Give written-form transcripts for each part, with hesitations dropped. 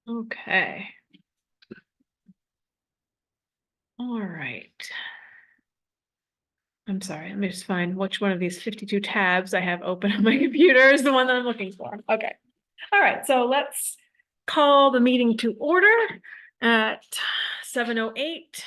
Okay. All right. I'm sorry, let me just find which one of these 52 tabs I have open on my computer is the one that I'm looking for. Okay. All right, so let's call the meeting to order at 7:08.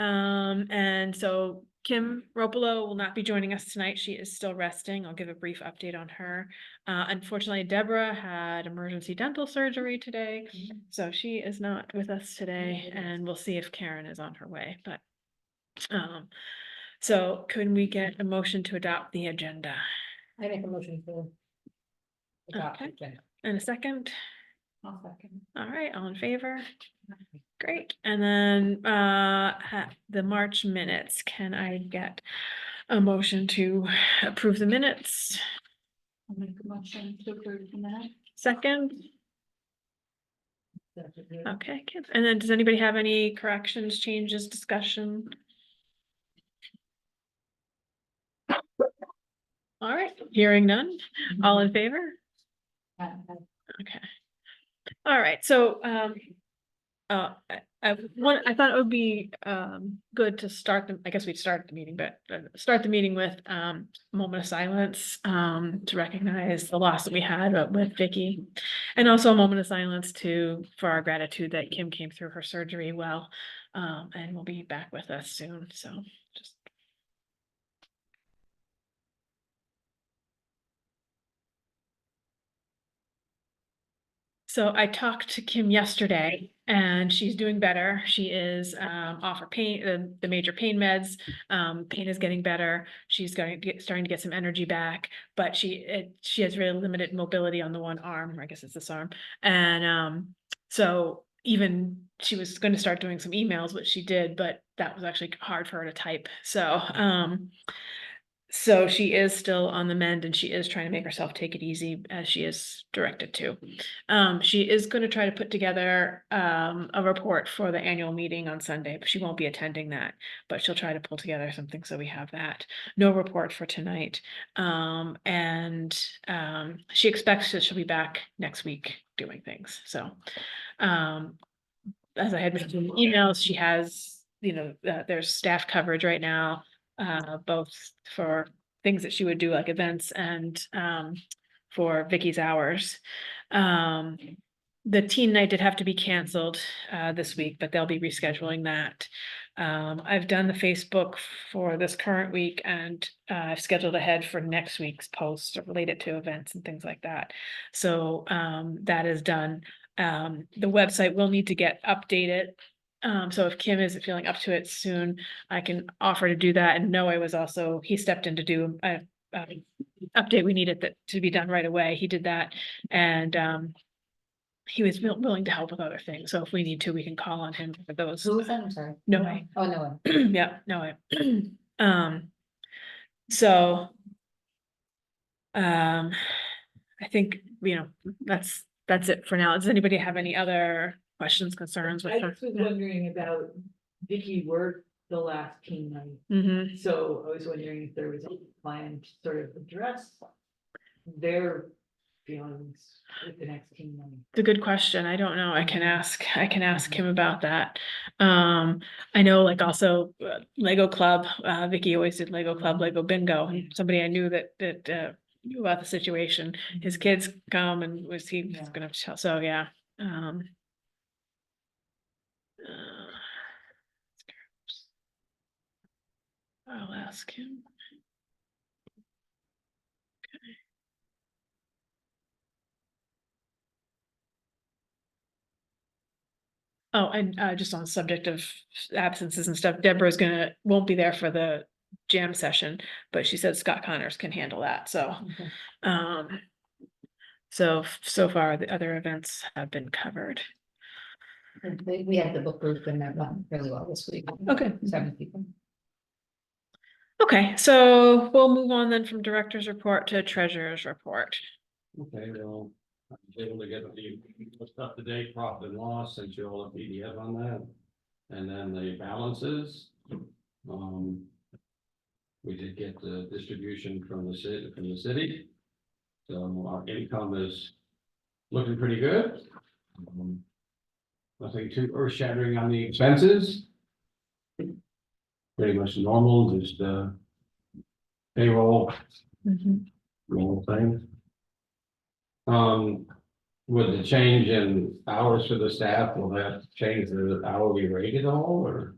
And so Kim Ropolo will not be joining us tonight. She is still resting. I'll give a brief update on her. Unfortunately, Deborah had emergency dental surgery today, so she is not with us today, and we'll see if Karen is on her way, but so could we get a motion to adopt the agenda? I make a motion to adopt the Okay. agenda. And a second? I'll second. All right, all in favor? Great. And then the March minutes, can I get a motion to approve the minutes? I'll make a motion to approve the minute. Second? Okay, Kim. And then does anybody have any corrections, changes, discussion? All right, hearing none. All in favor? Okay. All right, so I thought it would be good to start I guess we'd start the meeting, but start the meeting with a moment of silence to recognize the loss that we had with Vicky, and also a moment of silence for our gratitude that Kim came through her surgery well, and will be back with us soon. So just. So I talked to Kim yesterday and she's doing better. She is off her pain, the major pain meds. Pain is getting better. She's starting to get some energy back, but she has really limited mobility on the one arm, or I guess it's this arm. And so even she was going to start doing some emails, which she did, but that was actually hard for her to type. So she is still on the mend and she is trying to make herself take it easy as she is directed to. She is going to try to put together a report for the annual meeting on Sunday, but she won't be attending that, but she'll try to pull together something so we have that. No report for tonight. She expects that she'll be back next week doing things. So as I had mentioned in the emails, she has, there's staff coverage right now, both for things that she would do like events and for Vicky's hours. The teen night did have to be canceled this week, but they'll be rescheduling that. I've done the Facebook for this current week and I've scheduled ahead for next week's post related to events and things like that. So that is done. The website will need to get updated. So if Kim isn't feeling up to it soon, I can offer to do that. And Noah he stepped in to do a update we needed that to be done right away. He did that. And he was willing to help with other things. So if we need to, we can call on him for those. Who was that? I'm sorry. Noah. Oh, Noah. Yeah, Noah. So I think, that's it for now. Does anybody have any other questions, concerns with I her? just was wondering about Vicky worked the last teen night, Mm-hmm. so I was wondering if there was a plan to sort of address their feelings with the next teen night. It's a good question. I don't know. I can ask him about that. I know like also Lego Club, Vicky always did Lego Club, Lego Bingo, and somebody I knew that knew about the situation. His kids come and he was gonna tell, so yeah. I'll ask him. Oh, and just on the subject of absences and stuff, Deborah's won't be there for the jam session, but she said Scott Connors can handle that, so. Okay. So far, the other events have been covered. And we had the book group and that went really well this week. Okay. 7 people. Okay, so we'll move on then from director's report to treasurer's report. Okay, well, I was able to get the up-to-date profit and loss, sent you all a PDF on that. And then the balances. We did get the distribution from the city, So our income is looking pretty good. Nothing too earth shattering on the expenses. Pretty much normal, just payroll, normal thing. With the change in hours for the staff, will that change the hourly rate at all, or?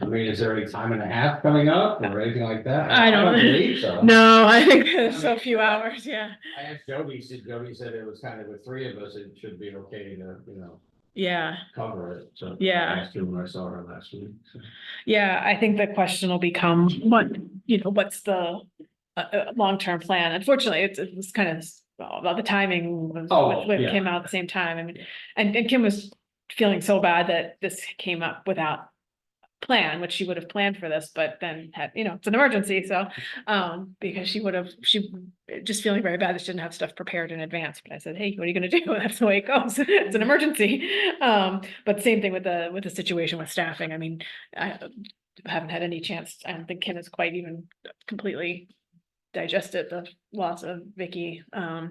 I mean, is there any time and a half coming up or anything like that? I don't- believe so. No, I think there's so few hours, yeah, I asked Jody, Jody said it was kind of with three of us, it should be okay to, yeah. cover it, so. Yeah. I asked her when I saw her last week. So. Yeah, I think the question will become what's the long-term plan? Unfortunately, it was kind of about the timing Oh, with yeah. Kim out at the same time. I mean, and Kim was feeling so bad that this came up without plan, which she would have planned for this, but then had, it's an emergency, so because she just feeling very bad that she didn't have stuff prepared in advance. But I said, hey, what are you gonna do? That's the way it goes. It's an emergency. But same thing with the situation with staffing. I mean, I haven't had any chance. I don't think Kim has quite even completely digested the loss of Vicky, Yeah.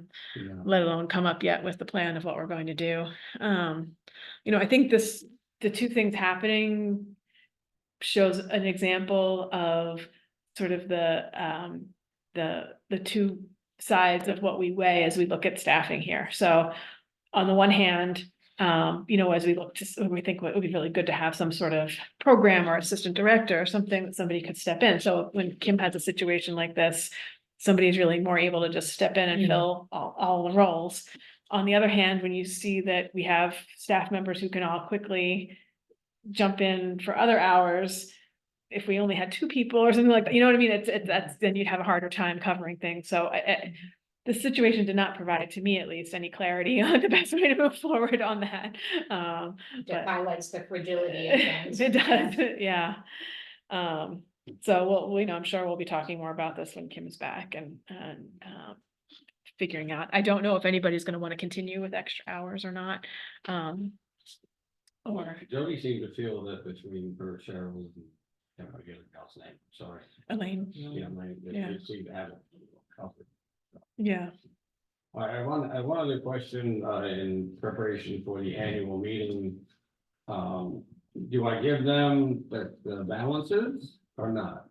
let alone come up yet with the plan of what we're going to do. I think the two things happening shows an example of sort of the two sides of what we weigh as we look at staffing here. So on the one hand, as we think it would be really good to have some sort of program or assistant director or something that somebody could step in. So when Kim has a situation like this, somebody's really more able to just step in and fill all the roles. On the other hand, when you see that we have staff members who can all quickly jump in for other hours, if we only had two people or something like that, you know what I mean? That's then you'd have a harder time covering things. So the situation did not provide, to me at least, any clarity on the best way to move forward on that. It But highlights the fragility of things. it does, yeah. So I'm sure we'll be talking more about this when Kim is back and figuring out. I don't know if anybody's going to want to continue with extra hours or not. Or Jody seemed to feel that between her, Cheryl, and I can't forget her gal's name, sorry. Elaine, Yeah, Yeah. they seemed to have it covered. yeah. All right, I have one other question, in preparation for the annual meeting. Do I give them the balances or not?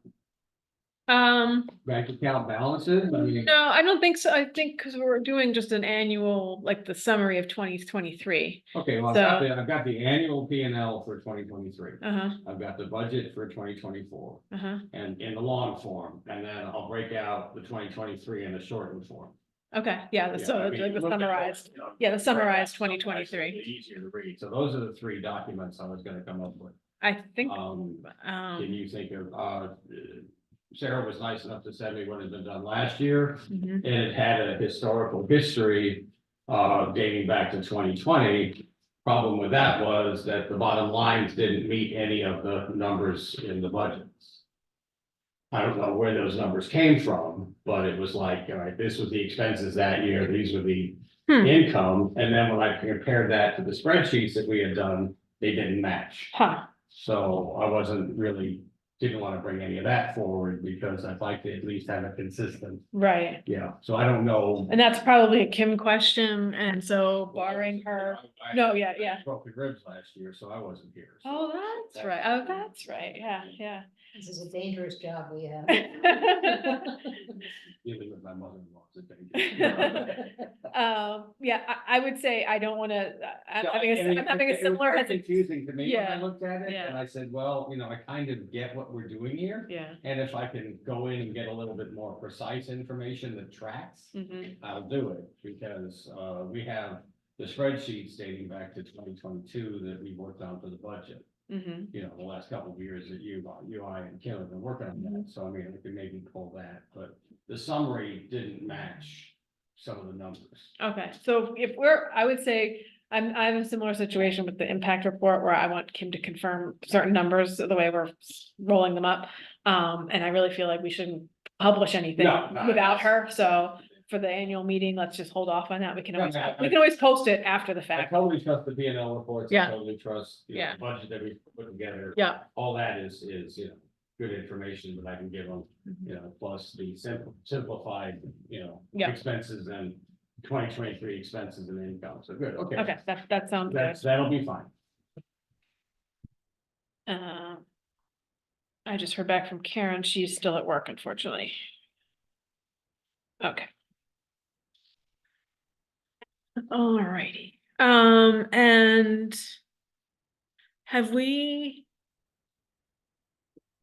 Bank account balances? I mean, No, I don't think so. I think because we're doing just an annual, like the summary of 2023. okay, well, I've got the annual P and L for 2023. Uh-huh, I've got the budget for 2024 uh-huh. and in the long form, and then I'll break out the 2023 in a shortened form. Okay, yeah, Yeah, so I mean, like the look at summarized, those, you know, yeah, the summarized sometimes 2023. it's easier to read. So those are the three documents I was gonna come up with. I think, Can you think of, Sarah was nice enough to send me what had been done last year, mhm, and it had a historical history dating back to 2020. Problem with that was that the bottom lines didn't meet any of the numbers in the budgets. I don't know where those numbers came from, but it was like, all right, this was the expenses that year, these were the income, and then when I compared that to the spreadsheets that we had done, they didn't match. huh, So I didn't want to bring any of that forward because I'd like to at least have a consistent, right. so I don't know. And that's probably a Kim question, and so barring her, no, yeah. Broken ribs last year, so I wasn't here. so Oh, that's right. Oh, that's right. Yeah. This is a dangerous job we have. Dealing with my mother-in-law. is a dangerous job. Yeah, I would say I don't wanna, I'm Yeah, having I mean, I'm having a it was similar very hesitation. confusing to me when I Yeah, looked at it, yeah. and I said, well, I kind of get what we're doing here. Yeah. And if I can go in and get a little bit more precise information that tracks, Mhm. I'll do it, because we have the spreadsheets dating back to 2022 that we worked on for the budget. Mhm. The last couple of years that I and Kim have been working on that, so I mean, we could maybe pull that, but the summary didn't match some of the numbers. Okay, so I would say, I have a similar situation with the impact report where I want Kim to confirm certain numbers, the way we're rolling them up. And I really feel like we shouldn't publish anything No, without her, so for the annual meeting, let's just hold off on that. We can always post it after the I fact. totally trust the P and L reports. Yeah. I totally trust, Yeah. the budget that we put together. Yeah. All that is, good information that I can give them, Mhm. plus the simplified, Yeah. expenses and 2023 expenses and income, so good, okay. Okay, that sounds good. That'll be fine. I just heard back from Karen. She's still at work, unfortunately. Okay. Alrighty, and have we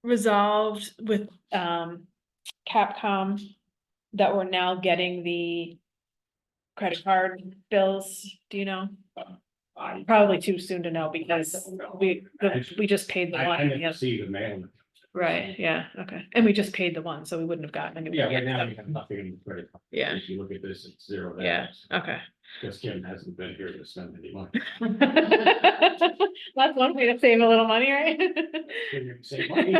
resolved with, Capcom that we're now getting the credit card bills? Do you know? I Probably too soon to know because we just paid the one. didn't Yes. see the mail. Right, yeah, okay. And we just paid the one, so we wouldn't have gotten any. Yeah, right now we have nothing in the credit card. Yeah. If you look at this, it's zero. Yeah, okay. Because Kim hasn't been here to spend any money. That's one way to save a little money, right? Didn't save money.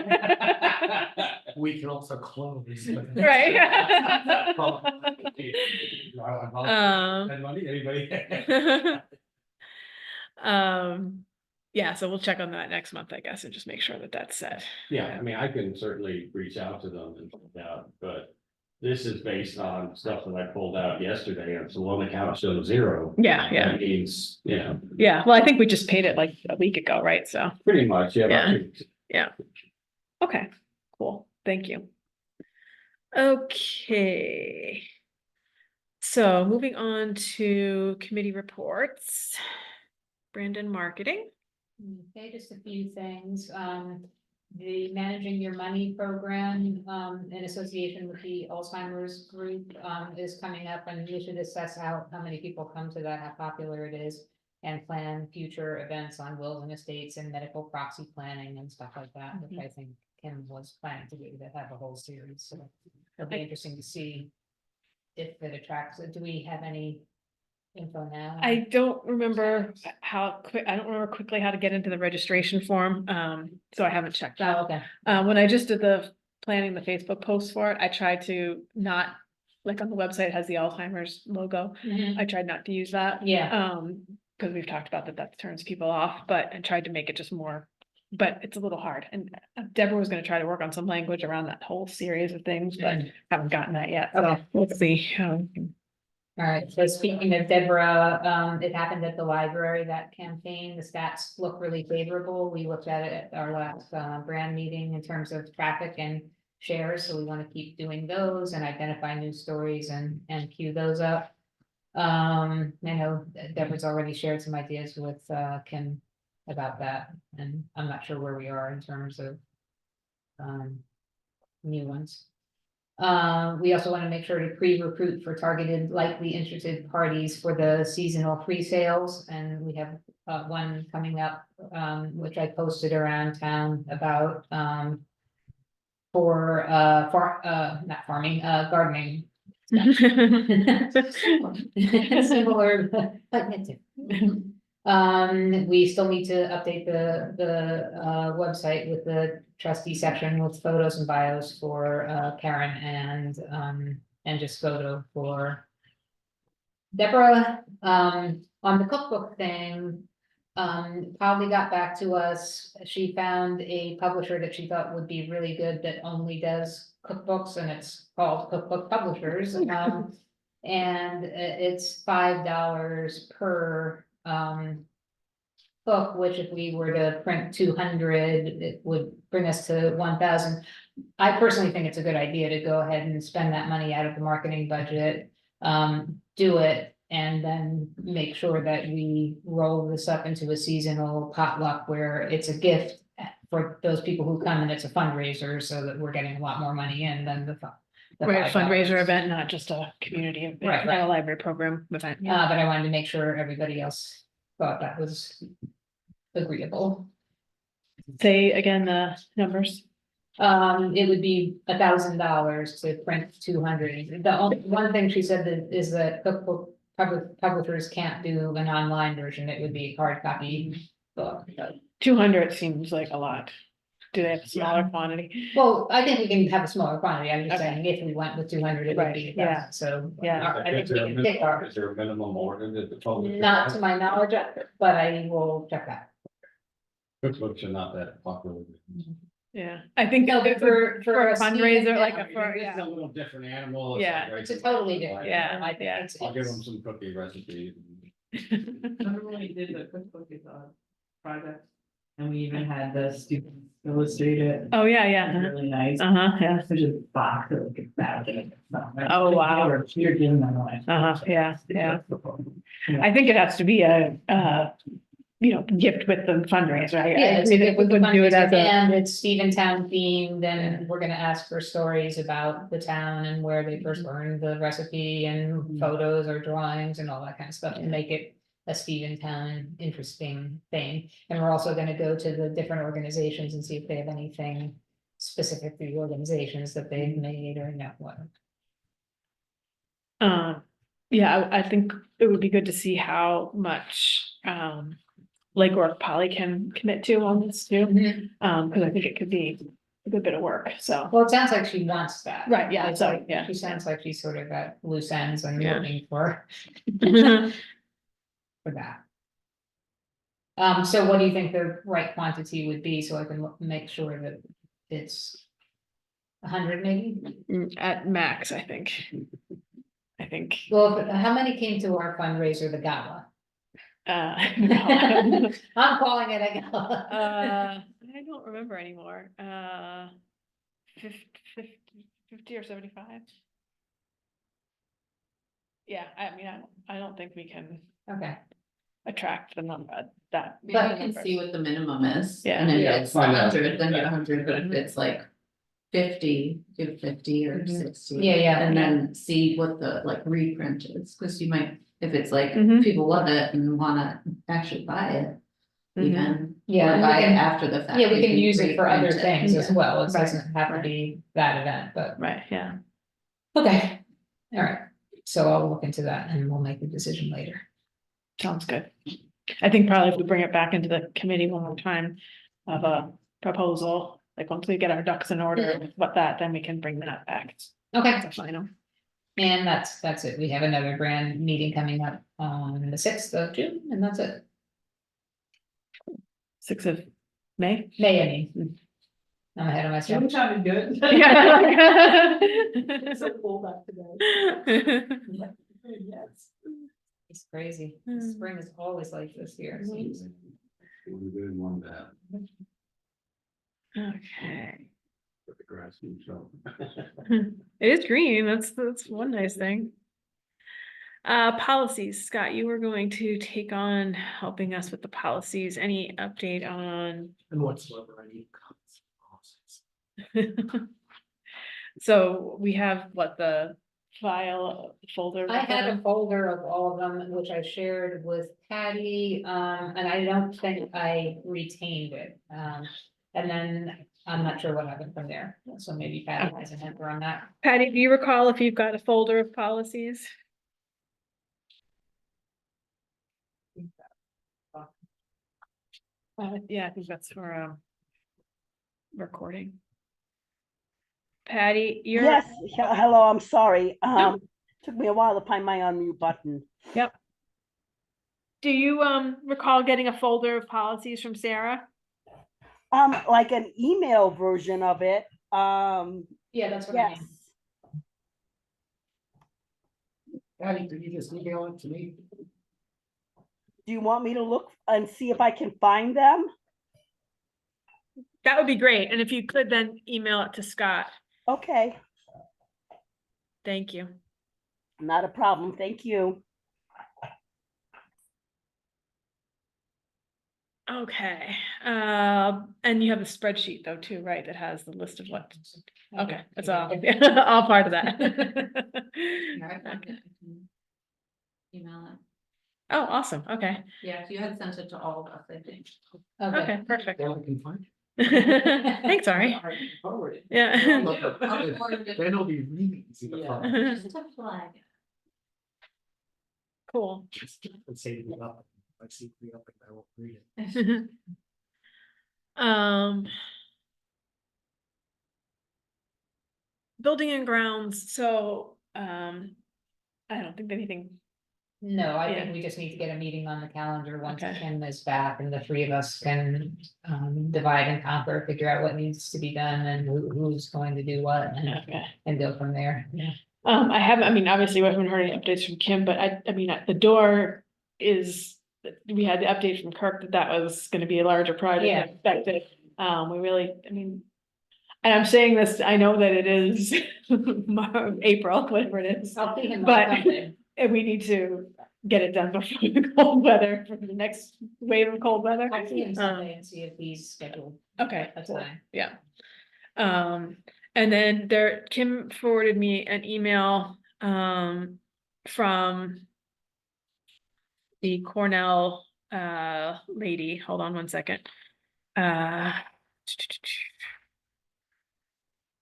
We can also close. Right. Spend money, anybody? Yeah, so we'll check on that next month, I guess, and just make sure that that's set. Yeah, I mean, I can certainly reach out to them and find out, but this is based on stuff that I pulled out yesterday, and so one account shows zero. Yeah, yeah, That means, you know, yeah. Well, I think we just paid it like a week ago, right? So, pretty much, yeah. Yeah. okay, cool. Thank you. Okay. So moving on to committee reports. Brandon, marketing. Okay, just a few things. The Managing Your Money program, in association with the Alzheimer's group, is coming up, and you should assess how many people come to that, how popular it is, and plan future events on wills and estates and medical proxy planning and stuff like that, which I think Kim was planning to do, to have a whole series, so it'll be interesting to see if it attracts. Do we have any info now? I don't remember I don't remember quickly how to get into the registration form, so I haven't checked that. Oh, okay. When I just did the planning, the Facebook post for it, I tried to not, like on the website, it has the Alzheimer's logo. Mhm. I tried not to use that. Yeah. Because we've talked about that turns people off, but I tried to make it just more, but it's a little hard. And Deborah was gonna try to work on some language around that whole series of things, but haven't gotten that yet. So Okay. we'll see. All right, so speaking of Deborah, it happened at the library, that campaign, the stats look really favorable. We looked at it at our last brand meeting in terms of traffic and shares, so we want to keep doing those and identify news stories and queue those up. I know Deborah's already shared some ideas with Kim about that, and I'm not sure where we are in terms of new ones. We also want to make sure to pre-recruit for targeted likely interested parties for the seasonal pre-sales, and we have one coming up, which I posted around town about for not farming, gardening. Similar, but it's we still need to update the website with the trustee section with photos and bios for Karen and just photo for Deborah. On the cookbook thing, Polly got back to us. She found a publisher that she thought would be really good that only does cookbooks, and it's called Cookbook Publishers. And it's $5 per book, which if we were to print 200, it would bring us to 1,000. I personally think it's a good idea to go ahead and spend that money out of the marketing budget, do it, and then make sure that we roll this up into a seasonal potluck where it's a gift for those people who come, and it's a fundraiser, so that we're getting a lot more money in than the Right, $5. fundraiser event, not just a community event, Right, not a library program event. Yeah. But I wanted to make sure everybody else thought that was agreeable. Say again the numbers. It would be $1,000 to print 200. The only one thing she said that is that cookbook publishers can't do an online version. It would be a hard copy book. 200 seems like a lot. Do they have a smaller quantity? Well, I think we can have a smaller quantity. I'm just Okay. saying if we went with 200, it would be Right, yeah. 1,000. So Yeah. I think we can pick our, Is there a minimum order that the public? not to my knowledge, but I will check that. Cookbooks are not that popular. Yeah, I think No, but for a a Stephen fundraiser, like a, Town, for, It's yeah, a little different animal. Yeah. like It's a totally regular- different- It's a totally different animal. Yeah. It's a totally different. Yeah, I think yeah. it's- I'll give them some cookie recipes. Remember when we did the cookbook project? And we even had the students illustrate it. Oh, yeah, It was yeah, really nice. yeah, There's a box that look at that. Oh, wow. You're giving them away. yeah. I think it has to be a, gift with the fundraiser. I Yeah, it's a agree that gift we with the wouldn't do it as fundraiser, a, and it's Stephen Town themed, Yeah. and we're gonna ask for stories about the town and where they first learned the recipe and photos or drawings and all that kind of stuff to Yeah. make it a Stephen Town interesting thing. And we're also gonna go to the different organizations and see if they have anything specific to the organizations that they've made or what. yeah, I think it would be good to see how much, Lake Work Poly can commit to on this too. Cause I think it could be a good bit of work, so. Well, it sounds like she wants that. Right, yeah, It's so, like- yeah, She sounds like she's sort of at loose ends and Yeah. looking for that. So what do you think the right quantity would be, so I can make sure that it's 100 maybe? At max, I think. Well, how many came to our fundraiser, the gala? No. I'm calling it a gala. I don't remember anymore, 50 or 75? Yeah, I mean, I don't think we can Okay, attract the number that. Maybe you can see what the minimum is. Yeah. And if Yeah, it's find out. 100, then get 100, but if it's like 50, give 50 or Mhm. 60. Yeah, yeah, And yeah. then see what the like reprint is, because you might, if it's like, Mhm. people love it and wanna actually buy it. You Mhm. can, Yeah, or and we buy it can- after the fact. yeah, we you can use it for other reprint it. things as Yeah. well, it Right, doesn't have to right. be that event, but, Right, yeah. okay. All right, so I'll look into that and we'll make a decision later. Sounds good. I think probably if we bring it back into the committee one more time of a proposal, like once we get our ducks in order, with what that, then we can bring that back. Okay. as a final. And that's it. We have another grand meeting coming up on the 6th of June, and that's it. 6th of May. May, I mean. I'm ahead of myself. June sounded good. Yeah. So pull back today. Yes. It's crazy. Hmm. Spring is always like this here. it seems. One good, one bad, Okay. but the grass moves up. It is green, that's one nice thing. Policies, Scott, you were going to take on helping us with the policies, any update on? And whatsoever, I need copies. So we have what, the file folder? I had a folder of all of them, which I shared with Patty, and I don't think I retained it. And then I'm not sure what happened from there, so maybe Patty has an answer on that. Patty, do you recall if you've got a folder of policies? Yeah, I think that's for recording. Patty, you're. Yes, hello, I'm sorry. No. Took me a while to find my unmute button. Do you recall getting a folder of policies from Sarah? Like an email version of it. Yeah, that's what I Yes. mean. Patty, could you just email it to me? Do you want me to look and see if I can find them? That would be great. And if you could then email it to Scott. Okay, Thank you. not a problem. Thank you. Okay, and you have a spreadsheet though too, right, that has the list of what, okay, that's all, all part of that. Here, I found it. I can Email it. Oh, awesome, okay, Yeah, you had sent it to all of us, I think. Okay, okay, perfect. Then I can find it. Thanks, Ari. I can forward it. Yeah. Look, I'll forward it. Then it'll be really easy to Yeah. find. Just a flag. Cool. Just save it up. I see it up and I won't read it. Building and grounds, so, I don't think anything No, I Yeah. think we just need to get a meeting on the calendar once Okay. Kim is back and the three of us can divide and conquer, figure out what needs to be done and who's going to do what Okay. and go from there. Yeah. I haven't, I mean, obviously we haven't heard any updates from Kim, but I mean, the door is, we had the update from Kirk that that was gonna be a larger project Yeah. than expected. We really, I mean, and I'm saying this, I know that it is April, whatever it is. I'll see him on But Sunday. and we need to get it done before the cold weather, for the next wave of cold weather. I'll see him Sunday and see if he's scheduled. Okay, That's cool. fine. Yeah. And then Kim forwarded me an email, from the Cornell, lady, hold on one second.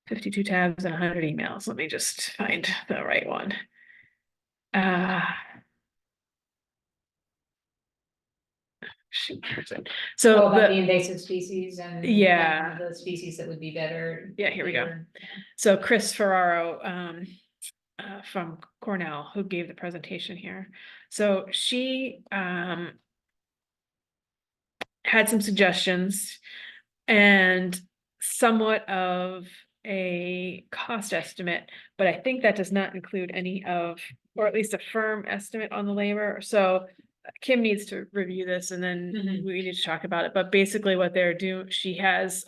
52 tabs and 100 emails, let me just find the right one. Shoot, where's it? So Oh, about the the, invasive species and. Yeah. The species that would be better. Yeah, here we go. here. So Chris Ferraro, from Cornell, who gave the presentation here. So she, had some suggestions and somewhat of a cost estimate, but I think that does not include any of, or at least a firm estimate on the labor. So Kim needs to review this and then Mhm. we need to talk about it. But basically what they're doing, she has,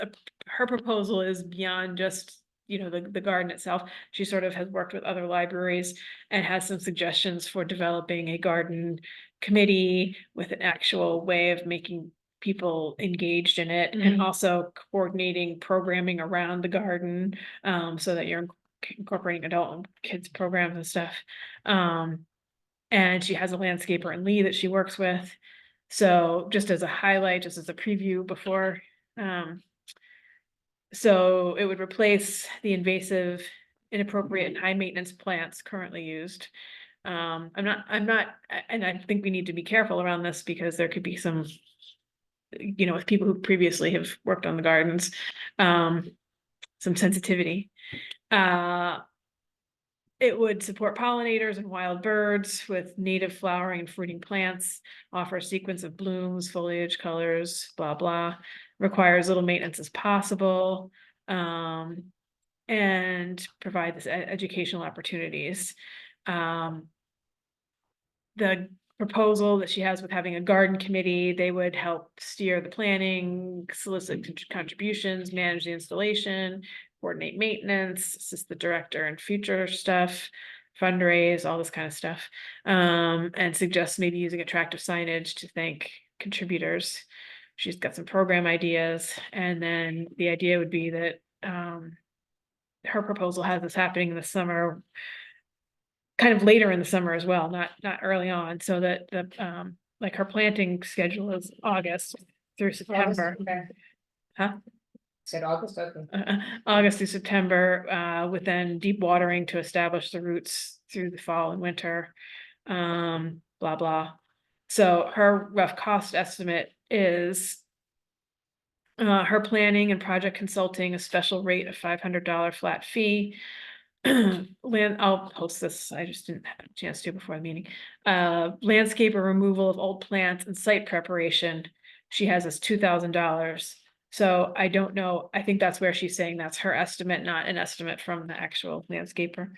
her proposal is beyond just, you know, the garden itself. She sort of has worked with other libraries and has some suggestions for developing a garden committee with an actual way of making people engaged in it and Mhm. also coordinating programming around the garden, so that you're incorporating adult and kids programs and stuff. And she has a landscaper in Lee that she works with. So just as a highlight, just as a preview before, so it would replace the invasive, inappropriate, and high maintenance plants currently used. I'm not, and I think we need to be careful around this because there could be some, you know, with people who previously have worked on the gardens, some sensitivity. It would support pollinators and wild birds with native flowering and fruiting plants, offer a sequence of blooms, foliage, colors, blah, blah. Requires little maintenance as possible, and provide this educational opportunities. The proposal that she has with having a garden committee, they would help steer the planning, solicit contributions, manage the installation, coordinate maintenance, assist the director in future stuff, fundraise, all this kind of stuff. And suggest maybe using attractive signage to thank contributors. She's got some program ideas, and then the idea would be that, her proposal has this happening in the summer, kind of later in the summer as well, not early on, so that the, like her planting schedule is August through August, September. okay. Huh? Said August, okay. August through September, with then deep watering to establish the roots through the fall and winter. Blah, blah. So her rough cost estimate is, her planning and project consulting, a special rate of $500 flat fee. I'll post this, I just didn't have a chance to before the meeting. Landscape or removal of old plants and site preparation, she has us $2,000. So I don't know, I think that's where she's saying that's her estimate, not an estimate from the actual landscaper.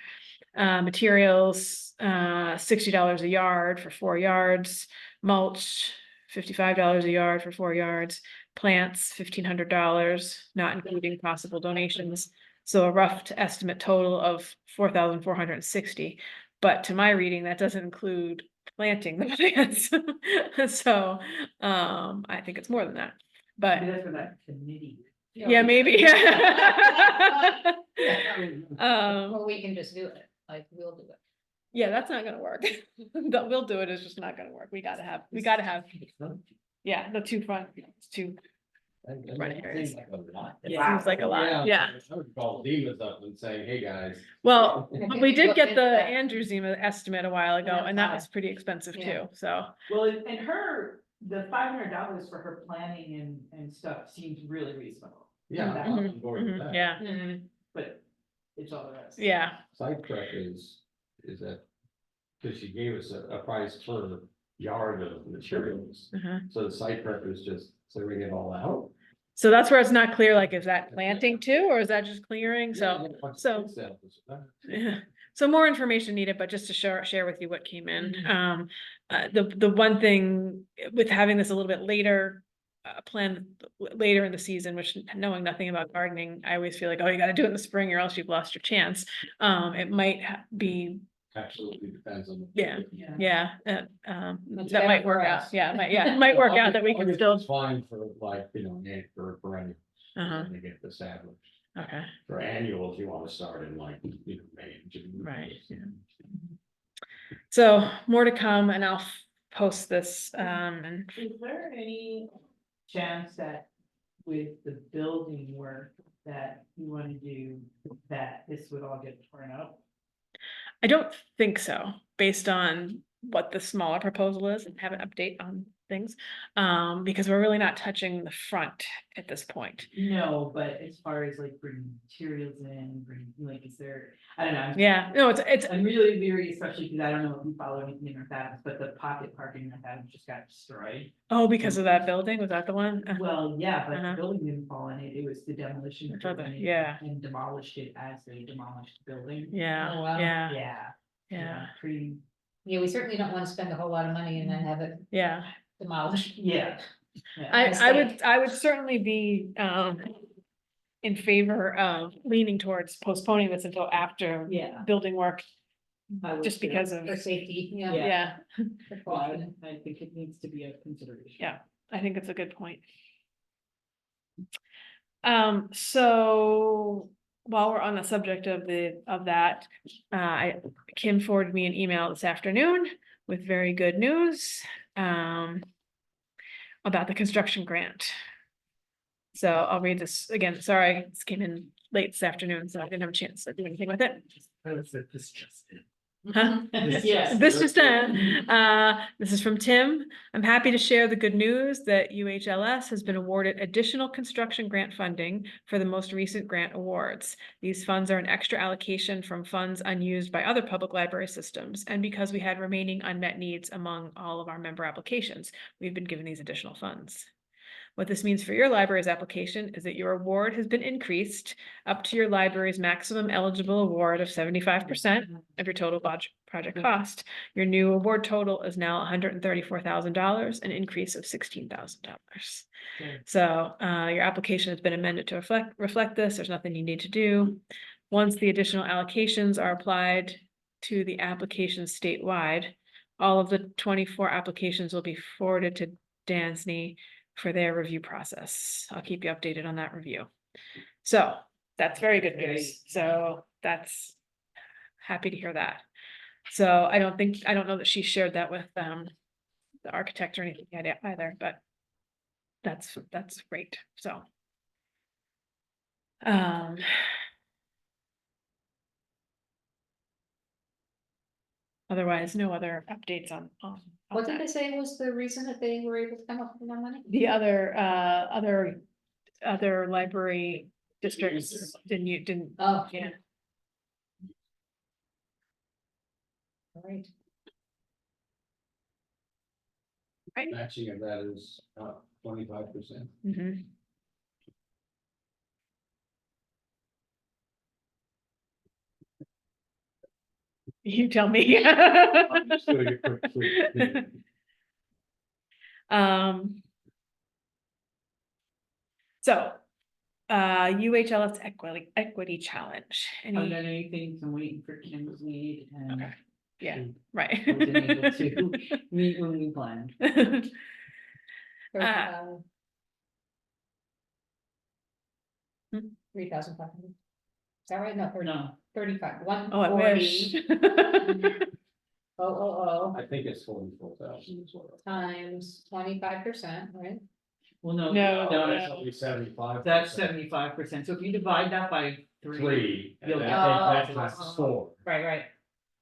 Materials, $60 a yard for 4 yards, mulch, $55 a yard for 4 yards, plants, $1,500, not including possible donations. So a rough estimate total of 4,460. But to my reading, that doesn't include planting the plants. So, I think it's more than that, but That's for that committee. yeah, maybe. Well, we can just do it, like, we'll do it. Yeah, that's not gonna work. We'll do it, it's just not gonna work. We gotta have, yeah, the two front, two. Right here it is. It seems like a lot, yeah. I would call Divas up and say, hey, guys. Well, we did get the Look into that. Andrew Zima estimate a while ago, and that Yeah. was pretty expensive Yeah. too, so. Well, and her, the $500 for her planning and stuff seems really reasonable, Yeah, I'm on board with that. Yeah, Mhm. but it's all the rest. yeah, Site prep is at because she gave us a price per yard of materials. Uh-huh. So the site prep is just clearing it all out. So that's where it's not clear, like, is that planting too, or is that just clearing? So, so. Yeah, so more information needed, but just to share with you what came in. The one thing with having this a little bit later, planned later in the season, which knowing nothing about gardening, I always feel like, oh, you gotta do it in the spring or else you've lost your chance. It might be, Absolutely depends on. Yeah. Yeah. That's that better might for work out. us. Yeah, it might work out that we can still. It's fine for like, for any, Uh-huh, to get established. okay, For annuals, you want to start in like, May, June. right, yeah. So more to come, and I'll post this, and Is there any chance that with the building work that you wanna do, that this would all get torn up? I don't think so, based on what the smaller proposal is, and have an update on things. Because we're really not touching the front at this point. No, but as far as like bringing materials in, like, is there, I don't know. Yeah, no, it's, I'm really leery, especially because I don't know if you follow anything in our facts, but the pocket parking that had just got destroyed. oh, because of that building, was that the one? Well, yeah, but Uh-huh. the building didn't fall in it, it was the demolition. I thought crew that- went in yeah. And demolished it as they demolished the building. Yeah, Oh, wow. yeah, Yeah. yeah, Pretty, Yeah, we certainly don't wanna spend a whole lot of money and then have it yeah. demolished. yeah. Yeah. I would certainly be, in favor of leaning towards postponing this until after Yeah. building work, I would just too. because of, For safety, yeah. Yeah. yeah, Well, I think it needs to be a consideration. Yeah. I think it's a good point. So while we're on the subject of that, Kim forwarded me an email this afternoon with very good news, about the construction grant. So I'll read this again. Sorry, this came in late this afternoon, so I didn't have a chance to do anything with it. This just in. Huh? Yes. This is this is from Tim. I'm happy to share the good news that UHLS has been awarded additional construction grant funding for the most recent grant awards. These funds are an extra allocation from funds unused by other public library systems, and because we had remaining unmet needs among all of our member applications, we've been given these additional funds. What this means for your library's application is that your award has been increased up to your library's maximum eligible award of 75% of your total project cost. Your new award total is now $134,000, an increase of $16,000. Okay. So your application has been amended to reflect this. There's nothing you need to do. Once the additional allocations are applied to the application statewide, all of the 24 applications will be forwarded to Dansney for their review process. I'll keep you updated on that review. So that's very good news. So that's happy to hear that. So I don't know that she shared that with the architect or anything yet either, but that's great. So otherwise, no other updates on What did that. they say was the reason that they were able to come up with more money? The other library districts didn't, Oh, yeah. all right. Matching of that is 25%. Mhm. You tell me. Just doing a quick tweak. So, UHLS equity challenge. I've done Any, anything, I'm waiting for Kim's lead and. Okay. yeah, right. I wasn't able to meet when we planned. Uh, 3,500. Is that right? No, No, 35, Oh, I wish. 140. Oh, I think it's 44,000 as well. times 25%, right? well, no. No, No, no. that's only 75. That's 75%, so if you divide that by three. Three, and You'll then get- that's Oh. times 4. Right.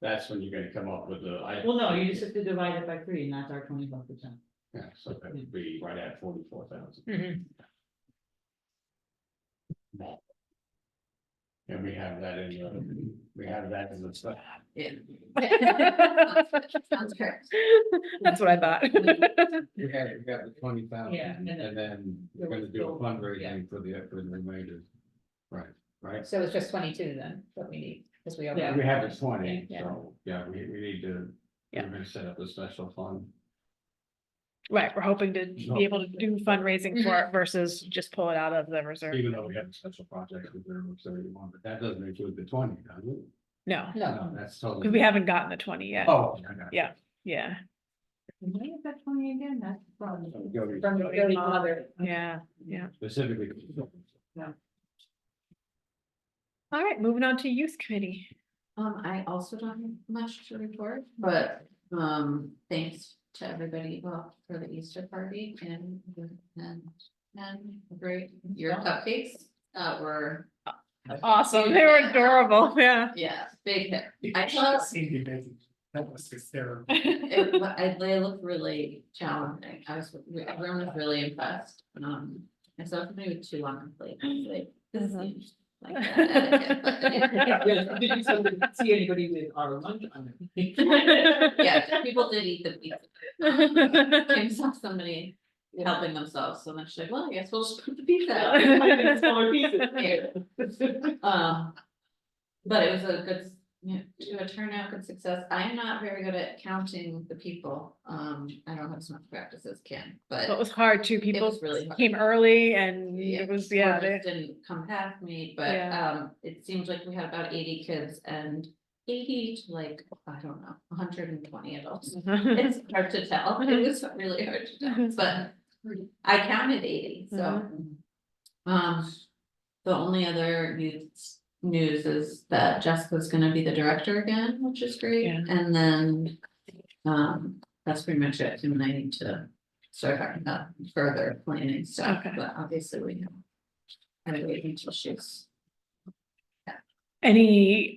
That's when you're gonna come up with the. Well, no, you just have to divide it by 3 and that's our 25%. Yeah, so that would be right at 44,000. Mhm. And we have that in the stuff. Yeah. Sounds correct. That's what I thought. We have the 20,000, Yeah, and and then we're gonna do a fundraising for the remainder. Right? So it's just 22 then, what we need, because we Yeah. are. We have the 20, Yeah. so, yeah, we need to, Yeah. we're gonna set up a special fund. Right, we're hoping to be able to do fundraising for it versus just pull it out of the reserve. Even though we have a special project reserve of 31, but that doesn't include the 20, does it? No, No, That's totally. because we haven't gotten the 20 yet. Oh. I got it. Yeah. Yeah, When is that 20 again? That's the problem. Go to- from the Jody mother. yeah, yeah. Specifically. All right, moving on to youth committee. I also don't have much to report, but, thanks to everybody, well, for the Easter party and great, your cupcakes, were, Awesome, they were adorable, yeah. yeah, big hit. I thought That was hysterical. they look really challenging. Everyone was really impressed. I saw somebody with 2 on the plate. I was like, this seems like that etiquette, but- Did you see anybody with our lunch on it? Yeah, people did eat the pizza. I saw somebody helping themselves, so then she's like, well, I guess we'll just put the pizza out. Smaller pieces. But it was a good, to a turnout, good success. I am not very good at counting the people. I don't have as much practice as Kim, It but was hard too, people was really hard. came early and Yeah, it was, or yeah, just didn't come past me, but Yeah. it seems like we had about 80 kids and 80 to like, I don't know, 120 adults. It's hard to tell. It was really hard to tell, but I counted 80, so. The only other news is that Jessica's gonna be the director again, which is great, Yeah. and then. That's pretty much it, and I need to start talking about further planning stuff, Okay. but obviously we have. I wait until she's, Any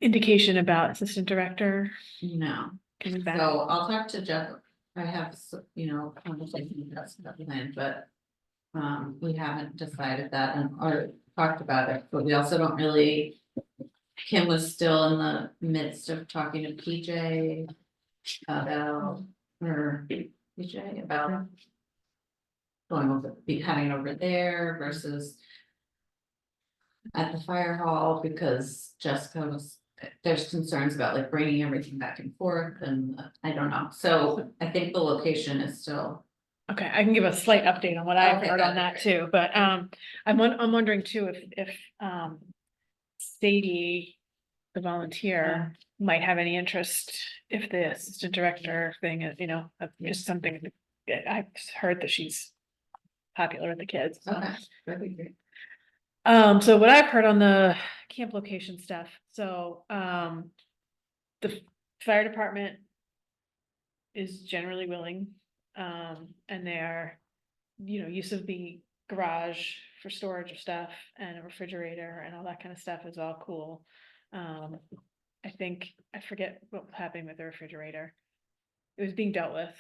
indication about assistant director coming back? So I'll talk to Jeff. I have, conversation about the plan, but. We haven't decided that or talked about it, but we also don't really. Kim was still in the midst of talking to PJ. About, PJ about. Going over, having it over there versus. At the fire hall, because Jessica was, there's concerns about like bringing everything back and forth, and I don't know, so I think the location is still. Okay, I can give a slight update on what I've Okay, heard on that'd that be too, but I'm wondering too if Sadie, the volunteer, might have any interest if the assistant director thing is, just something that I've heard that she's popular with the kids. so. Okay, that'd be great. So what I've heard on the camp location stuff, so, the fire department is generally willing, and their, use of the garage for storage of stuff and a refrigerator and all that kind of stuff is all cool. I think, I forget what was happening with the refrigerator. It was being dealt with.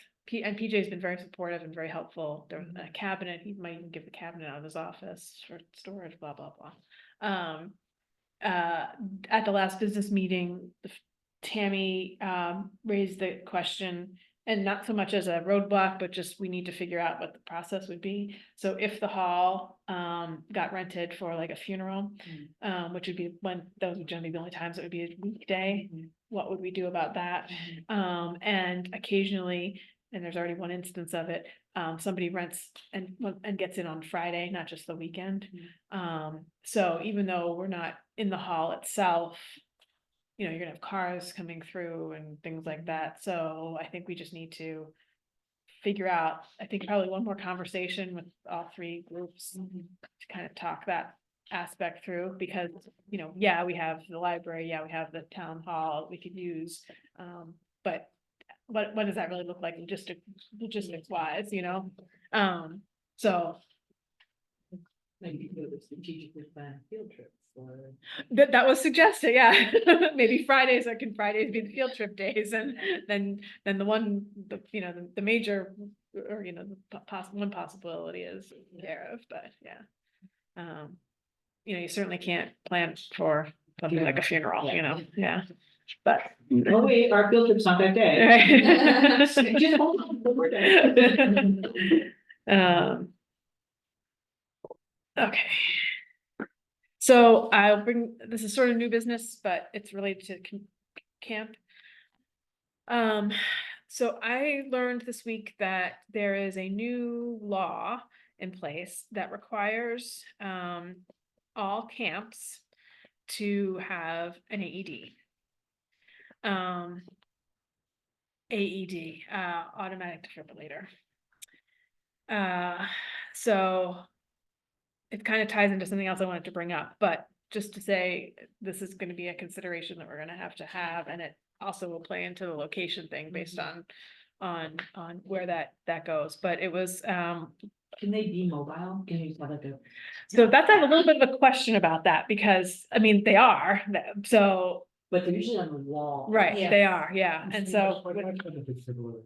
And PJ's been very supportive and very helpful. There was a cabinet, he might even give the cabinet out of his office for storage, blah, blah, blah. At the last business meeting, Tammy raised the question, and not so much as a roadblock, but just we need to figure out what the process would be. So if the hall got rented for like a funeral, which would be when those would generally be the only times it would be a weekday, what would we do about that? And occasionally, and there's already one instance of it, somebody rents and gets in on Friday, not just the weekend. So even though we're not in the hall itself, you're gonna have cars coming through and things like that, so I think we just need to figure out, I think probably one more conversation with all 3 groups to kind of talk that aspect through, because, yeah, we have the library, yeah, we have the town hall we could use, but what does that really look like logistics wise, so Maybe do the strategically planned field trips or. that was suggested, yeah. Maybe Fridays be the field trip days, and then the major, or one possibility is care of, but yeah. you certainly can't plan for something like a funeral, Yeah. yeah, but. Oh, wait, our field trip's not that day. Right. Just hold on, one more day. Okay. So I'll bring, this is sort of new business, but it's related to camp. So I learned this week that there is a new law in place that requires, all camps to have an AED. AED, automatic defibrillator. So it kind of ties into something else I wanted to bring up, but just to say, this is gonna be a consideration that we're gonna have to have, and it also will play into the location thing based on where that goes, but it was, Can they be mobile? Can you have like a? so that's, I have a little bit of a question about that, because, I mean, they are, so, But they're usually on the wall. right, Yeah. they are, yeah, and so. What I put the defibrillator,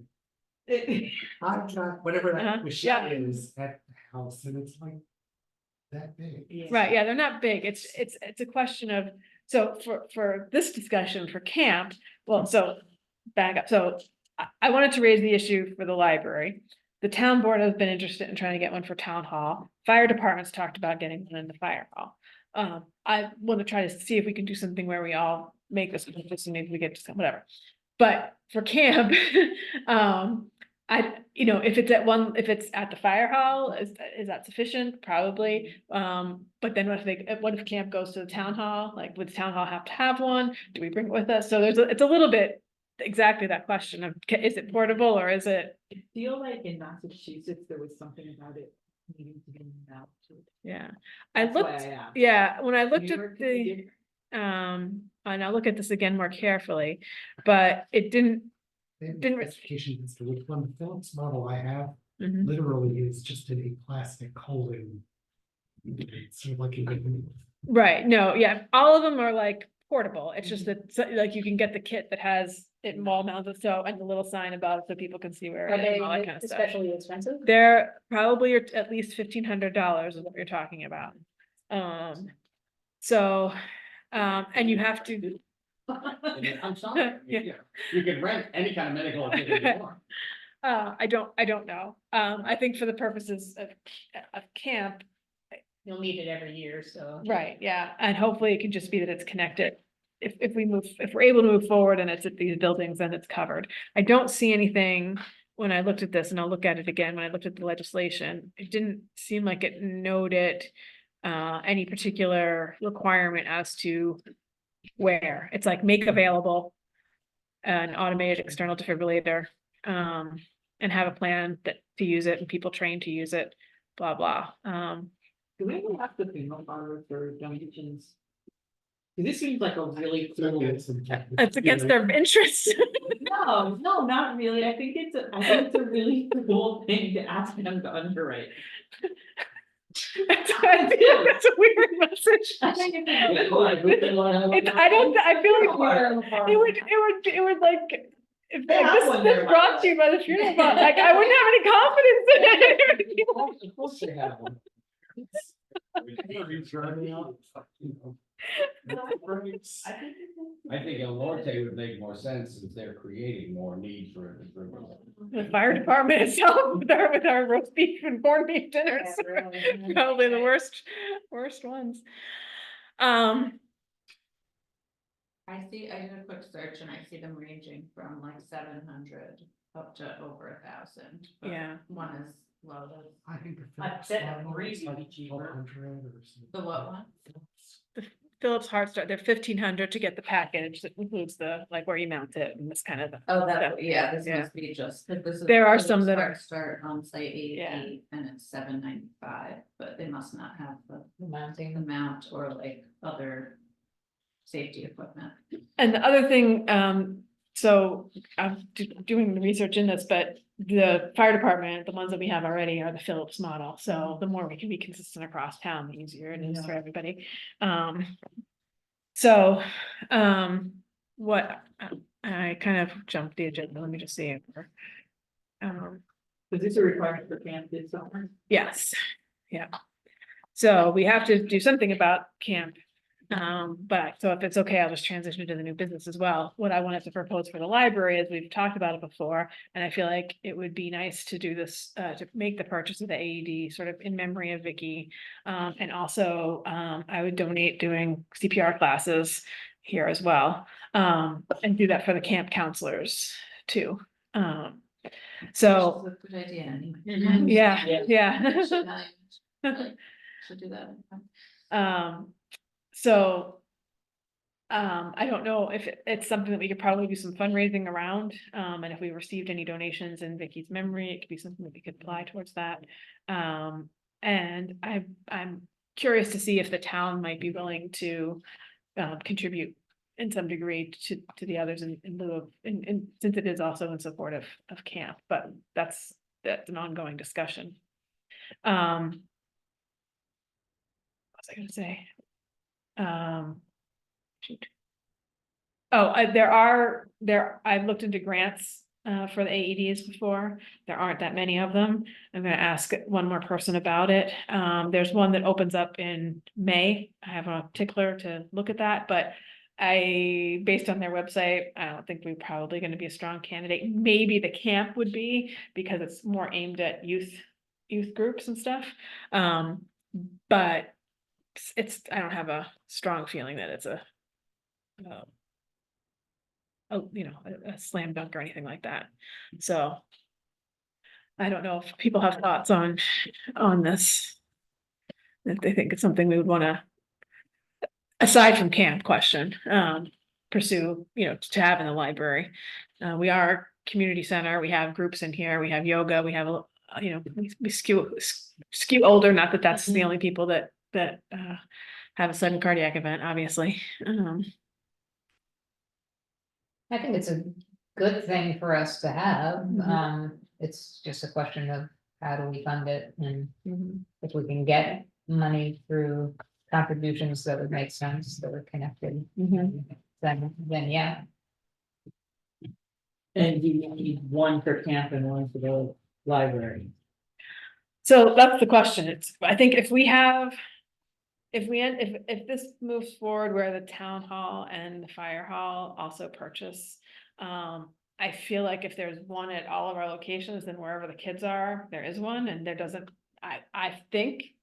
Yeah. I've got whatever Uh-huh, that machine yeah. is at the house, and it's like that big. Right, yeah, they're not big. It's a question of, so for this discussion for camp, well, so back up, so I wanted to raise the issue for the library. The town board has been interested in trying to get one for town hall. Fire departments talked about getting one in the fire hall. I want to try to see if we can do something where we all make this, maybe we get to whatever. But for camp, if it's at the fire hall, is that sufficient? Probably. But then what if camp goes to the town hall? Like, would the town hall have to have one? Do we bring it with us? So it's a little bit exactly that question of, is it portable or is it? I feel like in Massachusetts, there was something about it needing to be out. Yeah, I That's why looked, I asked. yeah, when I looked New at York could be the, different. and I'll look at this again more carefully, but it didn't. They have Didn't re- specifications as to which one. The Phillips model I have Mhm. literally is just in a plastic holding. It's sort of like a. Right, no, yeah, all of them are like portable, it's just that, like, you can get the kit that has it wall mounted, so, and the little sign above it so people can see where Are it is they and all that kind of stuff. especially expensive? They're probably at least $1,500 is what you're talking about. So, and you have to, I'm sorry, Yeah. you can rent any kind of medical equipment you want. I don't know, I think for the purposes of camp, You'll need it every year, so. right, yeah, and hopefully it can just be that it's connected. If we're able to move forward and it's at these buildings, then it's covered. I don't see anything when I looked at this, and I'll look at it again, when I looked at the legislation, it didn't seem like it noted any particular requirement as to where. It's like make available an automated external defibrillator, and have a plan to use it and people trained to use it, blah, blah. Do we ever have to FEMA borrow for donations? 'Cause this seems like a really cool. It's against their interest. No, not really. I think it's a really cool thing to ask them to underwrite. That's a weird message. I think it's a good one. I feel like it would like, if They have this, one this there, by brought the to you by the funeral fund, like, I wouldn't have any confidence in it. Of course they have one. I think El Norte would make more sense since they're creating more need for it. The fire department itself, with our roast beef and corned beef dinners, probably the worst ones. I did a quick search and I see them ranging from like 700 up to over 1,000. but Yeah. One is low, I think the I Phillips bet model three is would like be cheaper. 1,200 or something. the what one? Phillips Heartstart, they're $1,500 to get the package that includes the, like, where you mount it and this kind of. Oh, yeah, this Yeah. must be just, 'cause this is. There are some that are- Start on site Yeah. AED and it's $795, but they must not have the Mounting. mount or like other safety equipment. And the other thing, so I'm doing the research in this, but the fire department, the ones that we have already are the Phillips model. So the more we can be consistent across town, the easier it is for everybody. So, what, I kind of jumped the agenda. Let me just see it. Is this a requirement for camp this summer? Yes, yeah. So we have to do something about camp. But so if it's okay, I'll just transition to the new business as well. What I wanted to propose for the library is we've talked about it before. And I feel like it would be nice to do this, to make the purchase of the AED sort of in memory of Vicky. And also, I would donate doing CPR classes here as well. And do that for the camp counselors too. So, That's a good idea anyway. yeah, Yeah. yeah. Should not even- should do that. So. I don't know if it's something that we could probably do some fundraising around, and if we received any donations in Vicky's memory, it could be something that we could apply towards that. And I'm curious to see if the town might be willing to, contribute in some degree to the others in lieu of, and since it is also in support of camp, but that's an ongoing discussion. What was I gonna say? Shoot. Oh, I've looked into grants for the AEDs before. There aren't that many of them. I'm gonna ask one more person about it. There's one that opens up in May. I have a tickler to look at that, but based on their website, I don't think we're probably gonna be a strong candidate. Maybe the camp would be because it's more aimed at youth groups and stuff. But I don't have a strong feeling that it's a a slam dunk or anything like that. So I don't know if people have thoughts on this. If they think it's something we would want to, aside from camp question, pursue, to have in the library. We are a community center. We have groups in here. We have yoga. We have, we skew older, not that that's the only people that have a sudden cardiac event, obviously. I think it's a good thing for us to have. Mhm. It's just a question of how do we fund it, and Mhm. if we can get money through contributions that would make sense, that are connected. Mhm. Then yeah, And you need one for camp and one for the library. So that's the question. I think if we have. If this moves forward where the town hall and the fire hall also purchase. I feel like if there's one at all of our locations, then wherever the kids are, there is one, and there doesn't, I think.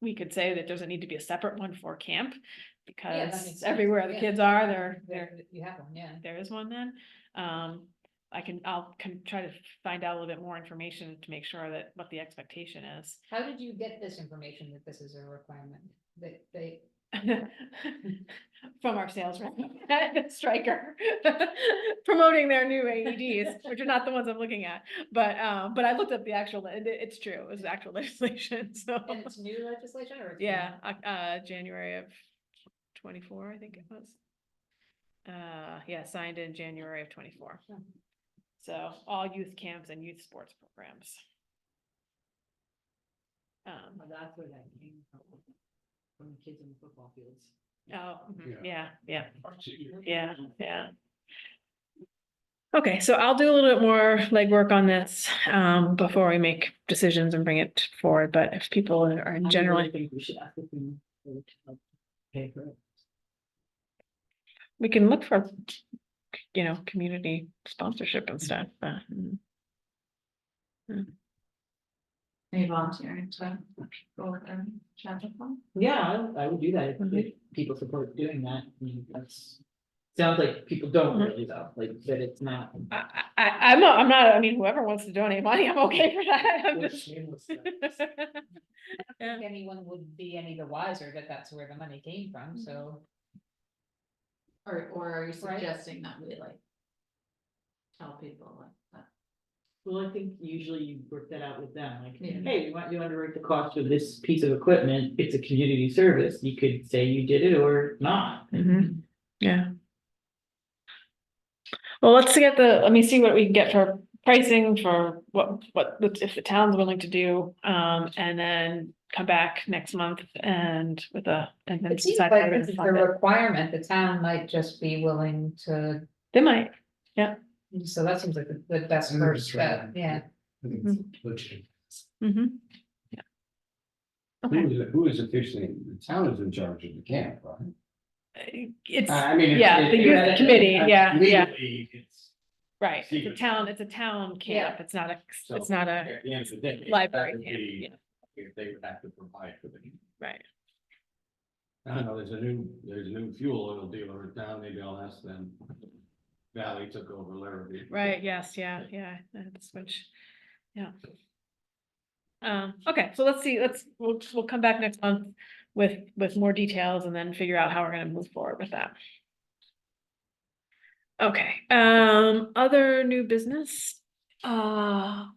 We could say that doesn't need to be a separate one for camp. that Because makes sense. everywhere the Yeah. kids are, there you have one, yeah. there is one then. I'll try to find out a little bit more information to make sure that what the expectation is. How did you get this information that this is a requirement? That they, From our sales rep, Stryker, promoting their new AEDs, which are not the ones I'm looking at, but I looked up the actual, it's true, it was actual legislation, so. and it's new legislation or? it's Yeah, January of 24, I think it was. Yeah, signed in January of 24. Hmm. So all youth camps and youth sports programs. Well, that's where that came from the kids in the football fields. Oh, mhm, Yeah. yeah. Okay, so I'll do a little bit more legwork on this, before we make decisions and bring it forward, but if people are I generally, really think we should ask if we to help pay for it. we can look for, community sponsorship and stuff, but. Are you volunteering to go with them, chat with them? Yeah, I would do that if people support doing that. I mean, that's. Sounds like people don't really though, like that it's not. I'm not, I mean, whoever wants to donate money, I'm okay for that. I'm Or just- shameless. I Yeah. don't think anyone would be any the wiser that that's where the money came from, so. Or are you Right. suggesting that we like? Tell people like that? Well, I think usually you work that out with them, like, Yeah. hey, we want you to underwrite the cost of this piece of equipment, it's a community service, you could say you did it or not. Mhm. Yeah. Well, let me see what we can get for pricing for what if the town's willing to do, and then come back next month and and then It seems decide like how we're this gonna is fund a it. requirement, the town might just be willing to, They might, so that seems like the best And they're first just trying step, to- yeah. I think it's legit. mhm. Who is officially, the town is in charge of the camp, right? It's, I mean. yeah, the youth committee, yeah, yeah, Legally, it's. right, it's a secret. town, it's a town camp, it's not a, So, it's not a, At the end of the day. that library would camp, be- yeah. If they would have to provide for the. right, I know there's a new fuel oil dealer in town, maybe I'll ask them. Valley took over Larrabee. right, yes, yeah, that's which, yeah. Okay, so let's see, we'll come back next month with more details and then figure out how we're gonna move forward with that. Okay, other new business, there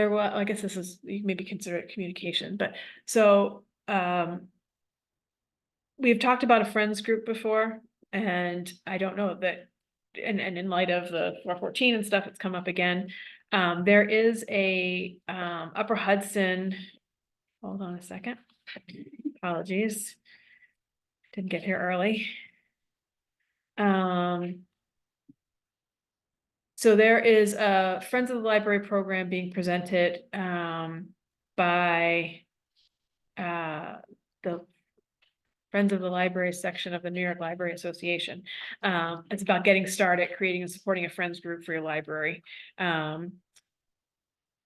was, I guess this is, you maybe consider it communication, but so, we've talked about a friends group before, and I don't know that, and in light of the 414 and stuff, it's come up again. There is a, Upper Hudson, hold on a second, apologies. Didn't get here early. So there is a Friends of the Library program being presented, by, the Friends of the Library section of the New York Library Association. It's about getting started, creating and supporting a friends group for your library. And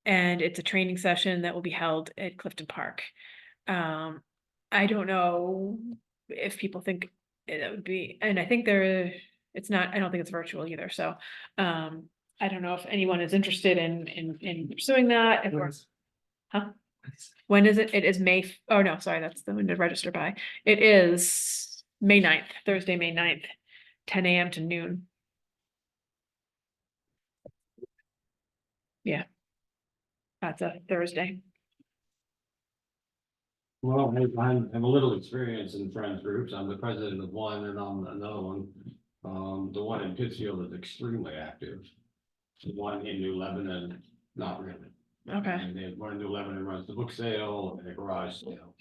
it's a training session that will be held at Clifton Park. I don't know if people think it would be, and I think it's not, I don't think it's virtual either, so, I don't know if anyone is interested in pursuing that, if we're, huh? When is it? It is oh no, sorry, that's the one to register by. It is May 9th, Thursday, May 9th, 10 AM to noon. Yeah. That's a Thursday. Well, I have a little experience in friends groups. I'm the president of one and I'm another one. The one in Pittsfield is extremely active. The one in New Lebanon, not really. Okay. And the one in New Lebanon runs the book sale and the garage sale.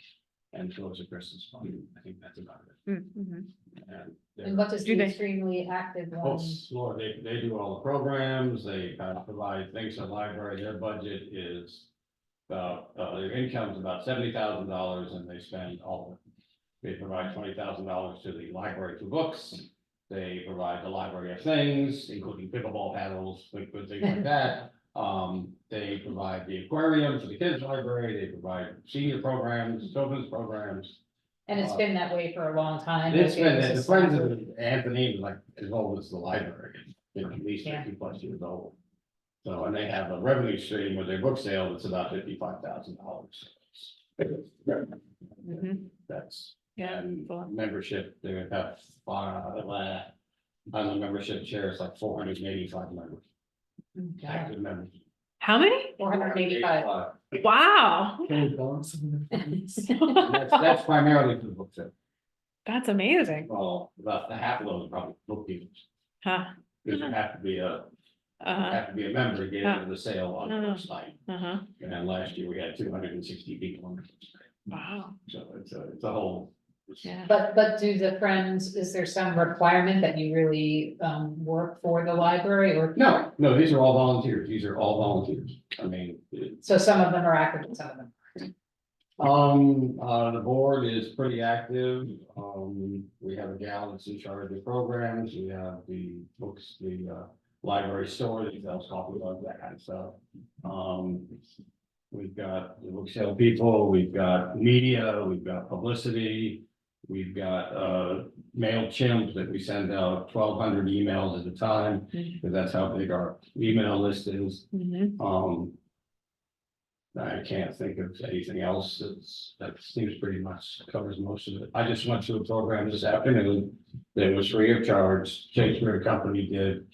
And throws a Christmas party. I think that's about it. Mhm. And And what does Do the they- extremely active Oh, one? Lord, they do all the programs, they provide things to the library, their budget is. About, their income is about $70,000 and they spend all of it. They provide $20,000 to the library for books. They provide the library of things, including pickleball paddles, like good things like that. They provide the aquarium for the kids' library, they provide senior programs, children's programs. And it's been that way for a long time. It's okay, been, this the is friends standard. of Anthony, like, as old as the library, at least Yeah. 50+ years old. So, and they have a revenue stream with their book sale, that's about $55,000. Mhm. That's, Yeah. and cool. membership, they have, on the membership share, it's like 485 members, active members. How many? 485. Wow, Can we go on some of the things? And that's primarily for the book sale. that's amazing, Well, about the half of those are probably book dealers, huh? because you have to be a member to get into the sale on the first night. Uh-huh, And then last year we had 260 people on the first night. wow, So it's a whole. yeah. But do the friends, is there some requirement that you really work for the library or? No, these are all volunteers. These are all volunteers. I mean, So some of them are active and some of them. the board is pretty active. We have a gal that's in charge of programs. We have the books, the library store that sells coffee mugs, that kind of stuff. We've got the book sale people, we've got media, we've got publicity. We've got MailChimp that we send out 1,200 emails at a time, because that's how big our email list is. Mhm. I can't think of anything else that seems pretty much covers most of it. I just went to a program this afternoon that was free of charge. Shakespeare Company did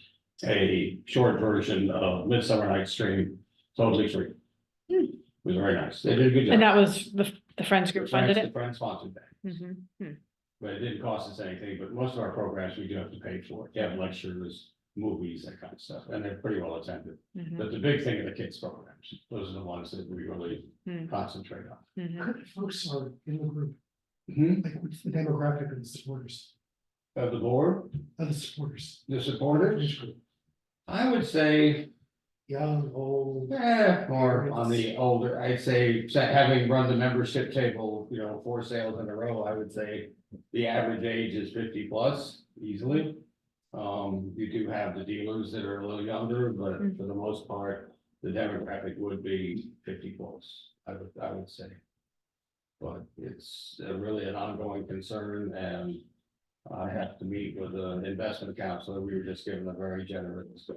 a short version of Midsummer Night's Dream, totally free. It was very nice. They did a good job. And that was the Friends group funded The it? friend sponsored that. Mhm. But it didn't cost us anything, but most of our programs, we do have to pay for. You have lectures, movies, that kind of stuff, and they're pretty well attended. Mhm. But the big thing are the kids programs. Those are the ones that we really Mhm. concentrate on. Mhm. How many folks are in the group? Mhm. Like, what's the demographic of the supporters? Of the board, Of the supporters? the supporters, Age group? I would say young, old. More on the older, I'd say, having run the membership table, 4 sales in a row, I would say the average age is 50 plus easily. You do have the dealers that are a little younger, but for the most part, the demographic would be 50 plus, I would say. But it's really an ongoing concern, and I have to meet with an investment counselor. We were just given a very generous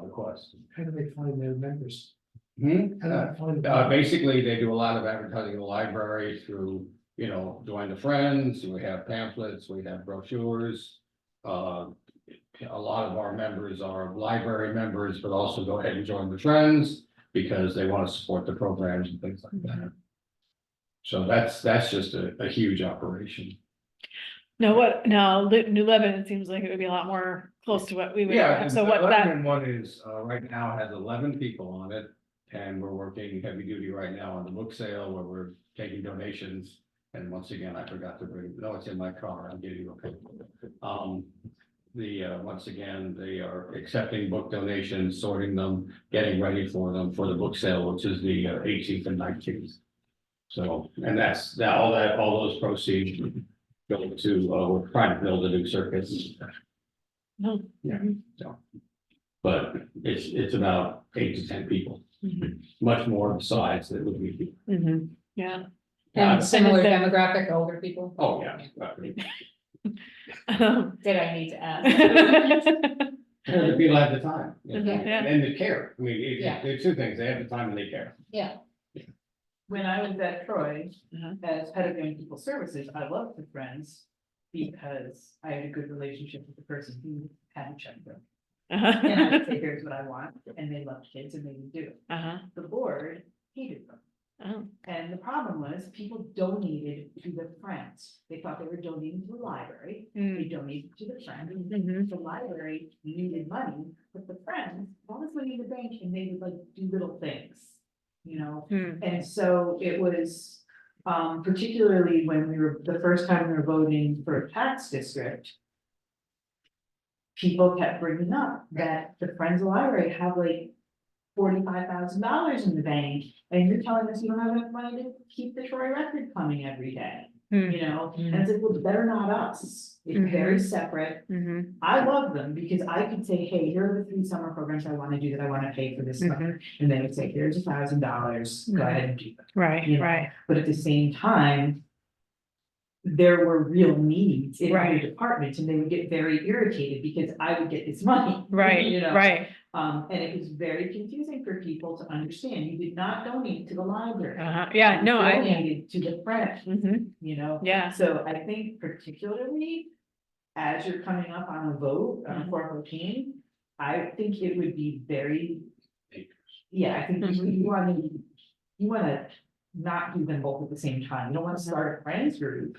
request. How do they find their members? Hmm? How do they find? them? Basically, they do a lot of advertising in the library through, join the friends, we have pamphlets, we have brochures. A lot of our members are library members, but also go ahead and join the friends because they want to support the programs and things like that. So that's just a huge operation. New Lebanon, it seems like it would be a lot more close to what we would have, so what that, Lebanon one is, right now has 11 people on it. And we're working heavy duty right now on the book sale where we're taking donations. And once again, I forgot to bring, no, it's in my car, I'll give you a paper. Once again, they are accepting book donations, sorting them, getting ready for them for the book sale, which is the 18th and 19th. So, and all those proceeds go to, we're trying to build a new circus. no. Yeah, so. But it's about 8 to 10 people, Mhm. much more size that would be. Mhm. Yeah. And similar And then- demographic, older people? Oh, yeah. Did I need to ask? The people have the time, Yeah. and the care. I mean, Yeah. there's 2 things, they have the time and they care. Yeah, When I was at Troy, Mhm. as head of young people services, I loved the friends. Because I had a good relationship with the person who had a checkbook. And I would say, here's what I want, and they loved kids and they would do it. Uh-huh. The board hated them. Oh. And the problem was, people donated to the friends. They thought they were donating to the library, they Mm. donated to the friend, and Mhm. the library needed money, but the friends, all this money in the bank, and they would like do little things, Hmm. And so it was, particularly when the first time we were voting for a tax district. People kept bringing up that the Friends of the Library have like $45,000 in the bank, and you're telling us you don't have enough money to keep the Troy record coming every day, Hmm. And it's like, well, they're not us, it's very separate. Mhm. I love them because I could say, hey, here are the 3 summer programs I wanna do that I wanna pay for this summer, and they would say, here's $1,000, go ahead and do them. Right, You know, right. But at the same time. There were real needs in other Right. departments, and they would get very irritated because I would get this money. Right, right. And it was very confusing for people to understand, you did not donate to the library. Uh-huh. Yeah, You no, donated to the friends, Mhm. Yeah. So I think particularly. As you're coming up on a vote, Mhm. for voting, I think it would be very. Yeah, I think Mhm. you wanna not do them both at the same time, you don't wanna start a friends group.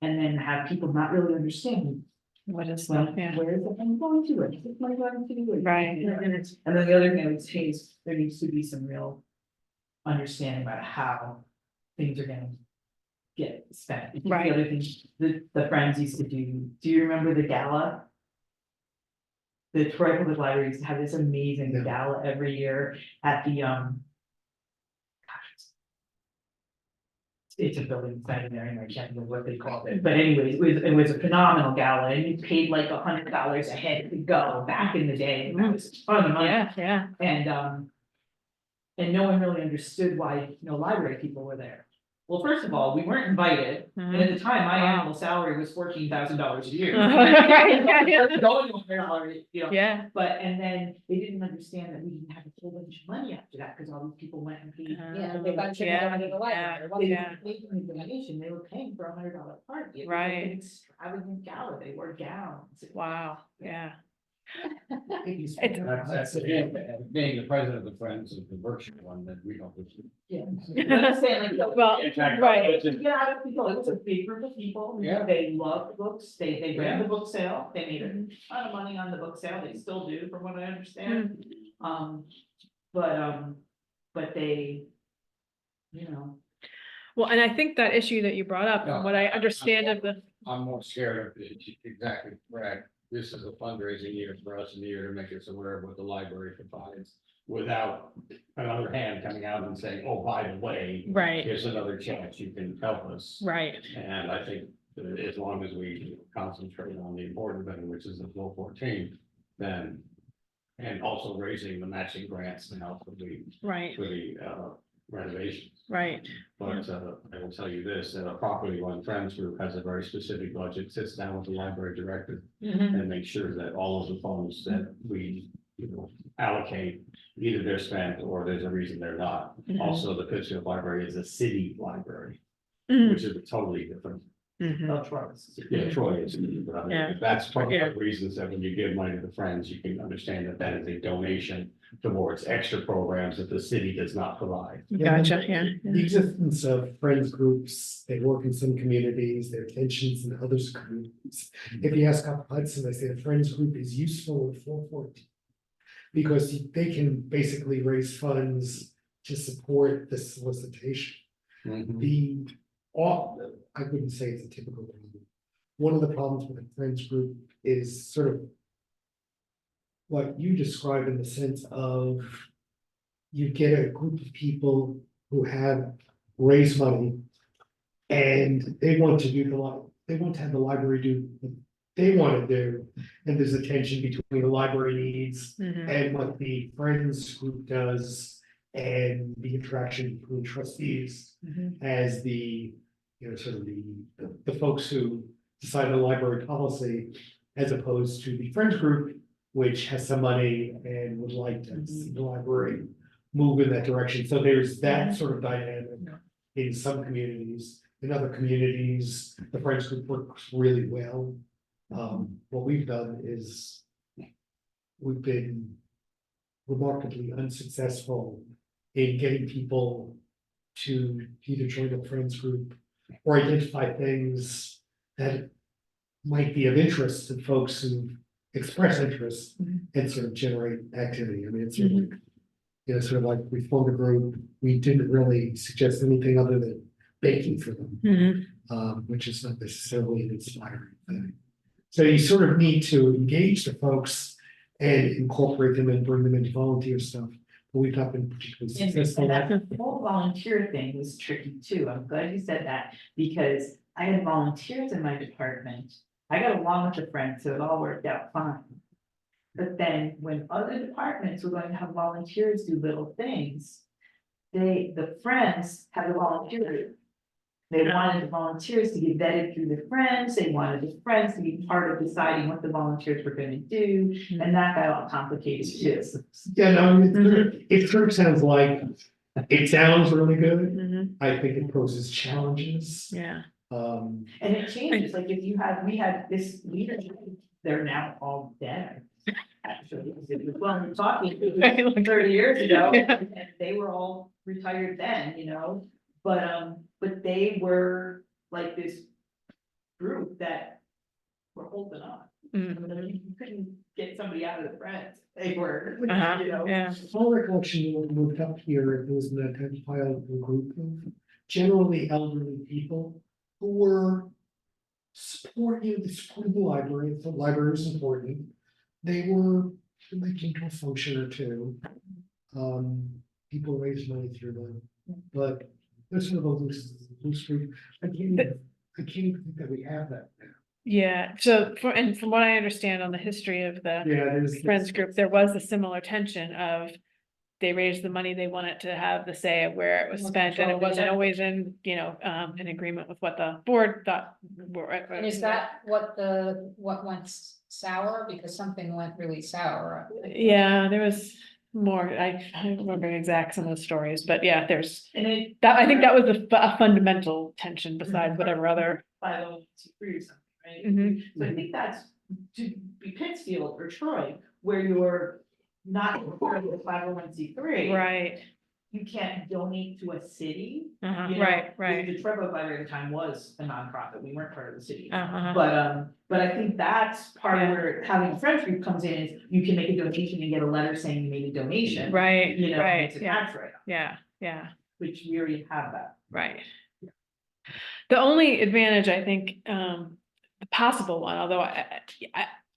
And then have people not really understand, What is well, that? Yeah. where is the money going to, where is the money going to? Right. And then the other thing I would say is, there needs to be some real. Understanding about how things are gonna get spent. Because Right. The other thing, the friends used to do you remember the gala? The Troy Public Library used to have this amazing Yeah. gala every year at the, gosh, it's a building site in there, and I can't remember what they called it, but anyways, it was a phenomenal gala, and you paid like $100 a head to go back in the day, and that was a ton of money. Yeah. And no one really understood why, library people were there. Well, first of all, we weren't invited, and at the time, my Wow. annual salary was $14,000 a year. Right, yeah. Going to a gallery, Yeah. But, and then they didn't understand that we didn't have a whole bunch of money after that, because all these people went and paid. yeah, they got to Yeah, go to the library. They Yeah. didn't pay for the donation, they were paying for $100 party. It was like Right. an extravagant gala, they wore gowns. Wow, yeah. That's being the president of the Friends of the Berkshire one that we don't. Yeah. But I'm saying, like, Well, right. Yeah, people, it was a big group of people, Yeah. they loved books, they ran Yeah. the book sale, they made a ton of money on the book sale, they still do, from what I understand. But they, Well, and I think that issue that you brought up, No, from what I understand of the, I'm more scared of, exactly correct, this is a fundraising year for us, and a year to make us aware of what the library provides. Without another hand coming out and saying, oh, by the way, right, here's another chance you can help us. right, And I think that as long as we concentrate on the important thing, which is the full 14, then. And also raising the matching grants now right, for the renovations. right, But I will tell you this, that a Property One Friends group has a very specific budget, sits down with the library director mhm, and makes sure that all of the funds that we, allocate, either they're spent or there's a reason they're not. Mhm. Also, the Pittsfield Library is a city library, mhm, which is totally different. mhm. That's right. Yeah, Troy is, but I Yeah. mean, that's one Yeah. of the reasons that when you give money to the Friends, you can understand that that is a donation towards extra programs that the city does not provide. Gotcha, yeah, The existence of friends groups, they work in some communities, there are tensions in others communities. If you ask up Hudson, they say the friends group is useful in 414. Because they can basically raise funds to support the solicitation. The, I wouldn't say it's a typical problem. One of the problems with a friends group is sort of what you describe in the sense of you get a group of people who have raised money and they want to do they want to have the library do what they want to do, and there's a tension between the library needs mhm, and what the friends group does and the interaction between trustees mhm, as the, sort of the folks who decide the library policy as opposed to the friends group, which has some money and would like to see the library move in that direction. So there's that sort of dynamic in some communities. In other communities, the friends group works really well. What we've done is we've been remarkably unsuccessful in getting people to either join the friends group or identify things that might be of interest to folks who express interest and sort of generate activity. I mean, it's sort of, sort of like we formed a group, we didn't really suggest anything other than baking for them, mhm, which is not necessarily an inspiring thing. So you sort of need to engage the folks and incorporate them and bring them into volunteer stuff. But we've not been particularly successful at that. The whole volunteer thing was tricky too. I'm glad you said that, because I had volunteers in my department. I got along with the friends, so it all worked out fine. But then when other departments were going to have volunteers do little things, the friends had the volunteers. They wanted the volunteers to get vetted through the friends, they wanted the friends to be part of deciding what the volunteers were gonna do, and that got all complicated too. Yeah, no, it sort of sounds like, it sounds really good. mhm, I think it poses challenges. yeah, Um, And it changes, like if we had this leadership, they're now all dead. Actually, because it was, well, we're talking 30 years ago, Yeah. and they were all retired then, but they were like this group that were holding on. mhm, You couldn't get somebody out of the friends, they were, uh-huh, yeah, my recollection when we moved up here, there was an identifiable group of generally elderly people who were supporting the library. The library was important. They came to a function or two. People raised money through them, but there's sort of a loose group. I can't even think that we have that now. yeah, so from what I understand on the history of the Yeah, there's. Friends group, there was a similar tension of. They raised the money, they wanted to have the say of where it was spent, and it wasn't always in, in agreement with what the board thought. And is that what went sour? Because something went really sour. Yeah, there was more, I don't remember exact some of the stories, but yeah, there's, and it. I think that was a fundamental tension besides whatever other. 501(c)(3) or something, right? Mhm. So I think that's to be Pittsfield or Troy, where you're not part of the 501(c)(3). Right, You can't donate to a city. uh-huh, right, The Troy Public Library at the time was a nonprofit, we weren't part of the city. uh-huh, But I think that's part of Yeah. where having a friends group comes in, is you can make a donation and get a letter saying you made a donation. right, right, It's a yeah, tax write-off, yeah, which we already have that. right. The only advantage, I think, the possible one, although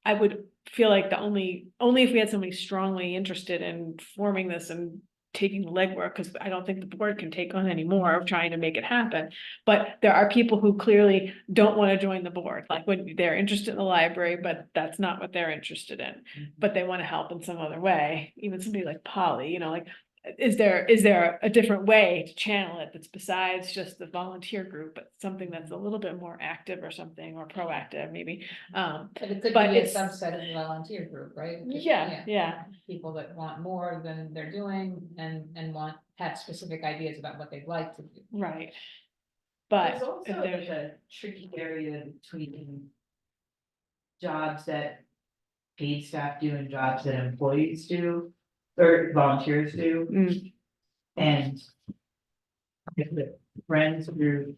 I would feel like only if we had somebody strongly interested in forming this and taking the legwork, because I don't think the board can take on any more of trying to make it happen. But there are people who clearly don't want to join the board, like when they're interested in the library, but that's not what they're interested in. But they want to help in some other way, even somebody like Polly, you know, like, is there a different way to channel it that's besides just the volunteer group, but something that's a little bit more active or something, or proactive maybe? But it could But be a it's- subset of the volunteer group, right? Just- Yeah. People that want more than they're doing and have specific ideas about what they'd like to do. Right. But There's if also like there's, a tricky area between jobs that paid staff do and jobs that employees do, or volunteers do. Mm. And if the friends group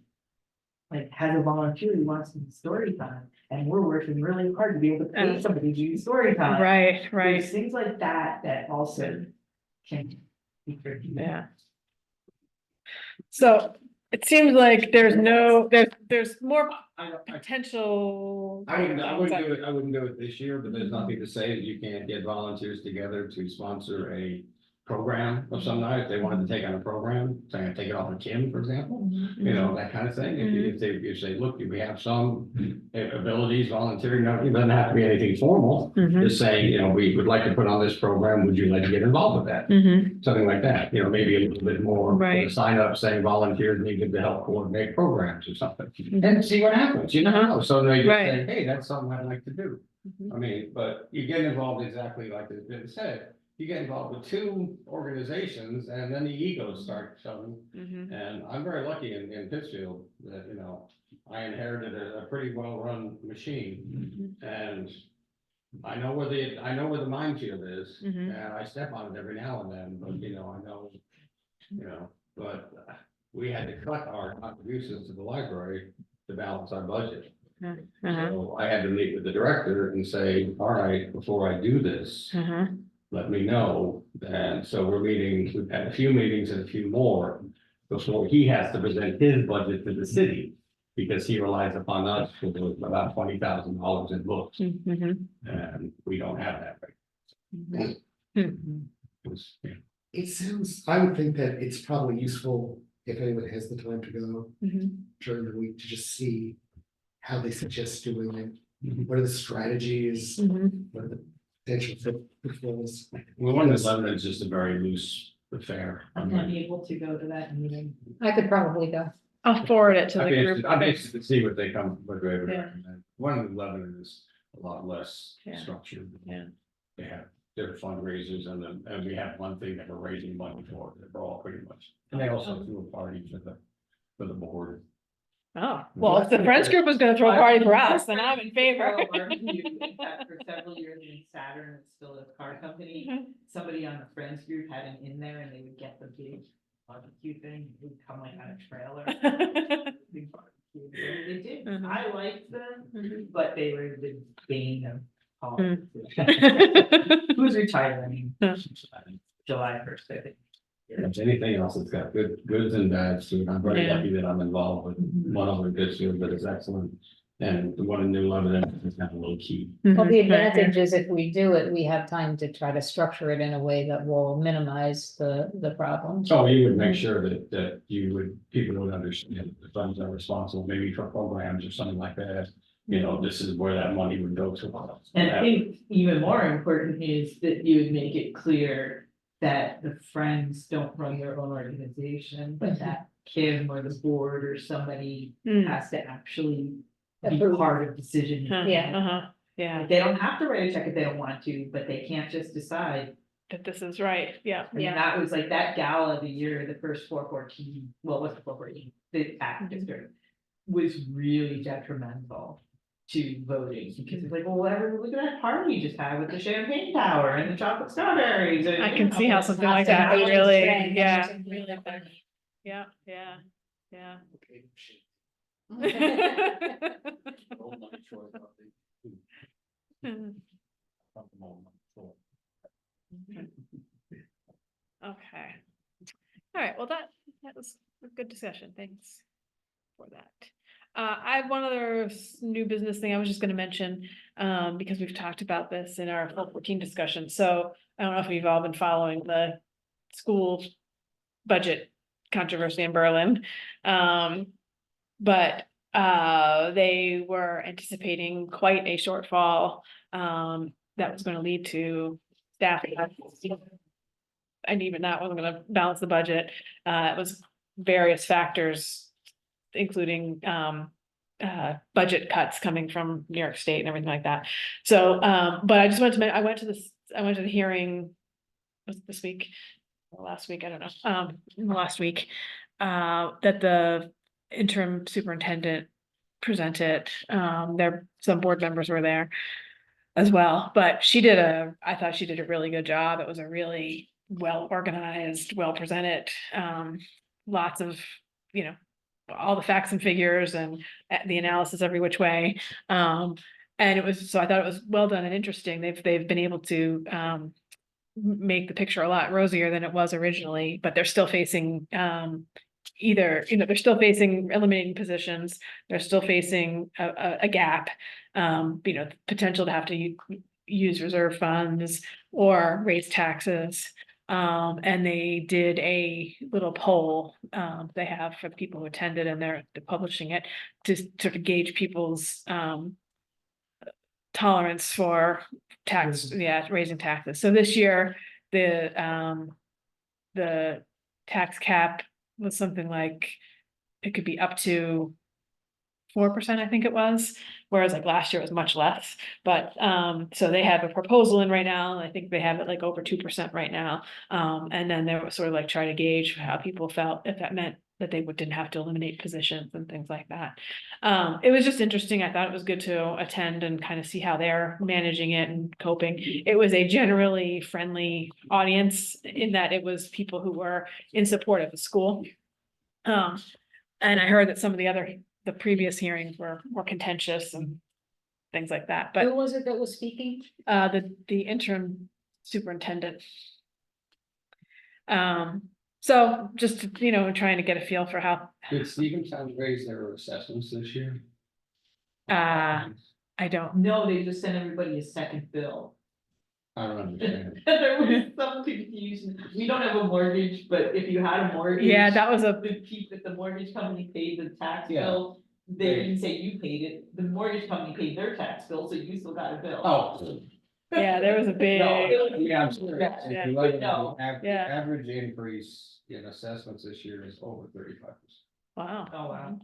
like has a volunteer who wants some story time, and we're working really hard to be able to pay somebody to do story time. right, There's things like that that also can be tricky. yeah. So it seems like there's more I potential. wouldn't do it this year, but there's nothing to say that you can't get volunteers together to sponsor a program of some night. If they wanted to take on a program, say, take it off of Kim, for example, you know, that kind of thing. If they say, look, we have some abilities, volunteering, it doesn't have to be anything formal. Mhm. Just saying, you know, we would like to put on this program. Would you like to get involved with that? Mhm. Something like that, you know, maybe a little bit more. Right. Sign up saying volunteers needed to help coordinate programs or something, and see what happens, you know, so they just say, Right. hey, that's something I'd like to do. Mhm. I mean, but you get involved exactly like it's been said, you get involved with two organizations and then the egos start showing. Mhm. And I'm very lucky in Pittsfield that, you know, I inherited a pretty well-run machine. And I know where the minefield is, Mhm. and I step on it every now and then, but you know, I know, you know, but we had to cut our contributions to the library to balance our budget. Uh-huh. So I had to meet with the director and say, all right, before I do this, Uh-huh. let me know. And so we've had a few meetings and a few more before he has to present his budget to the city. Because he relies upon us for about $20,000 in books, Mhm. and we don't have that right. Mhm. Yeah. It sounds, I would think that it's probably useful if anyone has the time to go Mhm. during the week to just see how they suggest doing it. Mhm. What are the strategies? Mhm. What are the potential pitfalls? Well, one that's Lebanon is just a very loose affair. I'm not able to go to that meeting. I could probably go. I'll forward it to I'd the be group. interested, I'd be interested to see what they come, what they would Yeah. recommend. One in Lebanon is a lot less Yeah. structured. Yeah. They have their fundraisers and we have one thing that we're raising money for, they're all pretty much, and they also do a party for the board. Oh, well, if the Friends group was gonna throw a party for us, then I'm in favor. For several years in Saturn, it's still a car company, Mhm. somebody on the Friends group had an in there and they would get the big barbecue thing, it would come like on a trailer. Big barbecue. They did, Mhm. I liked them, Mhm. but they were the bane of Mm. politics. Who's retiring? Yeah. July 1st, I think. If there's anything else that's got goods and bads to it, I'm very Yeah. lucky that I'm involved with one over in Pittsfield that is excellent. And the one in New Lebanon is kind of low key. Well, the Mhm. advantage is if we do it, we have time to try to structure it in a way that will minimize the problems. So you would make sure that people would understand that the funds are responsible, maybe for programs or something like that. You know, this is where that money would go to. And I think even more important is that you would make it clear that the Friends don't run their own organization, but that Kim or the board or somebody Mm. has to actually be Approve. part of decision. Huh, Yeah. Uh-huh, yeah, Like, they don't have to write a check if they don't want to, but they can't just decide. that this is right, yeah. I mean, that was like that gala the year, the first 414, well, what's the 414, the act district was really detrimental to voting, because it's like, well, whatever, look at that party you just had with the champagne tower and the chocolate strawberries. And, I you can know, see how it's something not like that that would much really, strange, yeah, something really like that. affect- yeah, yeah, yeah. Okay, shit. Okay. All right, well, that was a good discussion. Thanks for that. I have one other new business thing I was just gonna mention, because we've talked about this in our full 14 discussion, so I don't know if we've all been following the school budget controversy in Berlin. But they were anticipating quite a shortfall, that was gonna lead to staff. And even that wasn't gonna balance the budget, it was various factors, including budget cuts coming from New York State and everything like that. So, but I just wanted to, I went to the hearing, was it this week? Or last week, I don't know, last week, that the interim superintendent presented, some board members were there as well, but I thought she did a really good job. It was a really well organized, well presented, lots of, you know, all the facts and figures and the analysis every which way. And it was, so I thought it was well done and interesting. They've been able to, make the picture a lot rosier than it was originally, but they're still facing, either, they're still facing eliminating positions, they're still facing a gap, potential to have to use reserve funds or raise taxes. And they did a little poll, they have for the people who attended, and they're publishing it to sort of gauge people's, tolerance for raising taxes. So this year, the tax cap was something like, it could be up to 4%, I think it was, whereas like last year it was much less. But so they have a proposal in right now, and I think they have it like over 2% right now. And then they were sort of like trying to gauge how people felt, if that meant that they didn't have to eliminate positions and things like that. It was just interesting. I thought it was good to attend and kind of see how they're managing it and coping. It was a generally friendly audience in that it was people who were in support of the school. And I heard that some of the previous hearings were more contentious and things like that, Who but was it that was speaking? the interim superintendent. So just, trying to get a feel for how, Did Stevenson raise their assessments this year? I don't, No, they just sent everybody a second bill. I don't understand. There was some confusion. We don't have a mortgage, but if you had a mortgage. yeah, that was The mortgage company paid the tax Yeah. bill, they didn't say you paid it, the mortgage company paid their tax bill, so you still got a bill. Oh. yeah, there was a big, No, yeah, I'm serious. Yeah. If you look at No. the Yeah. average increase in assessments this year is over 35%. wow. Oh, wow.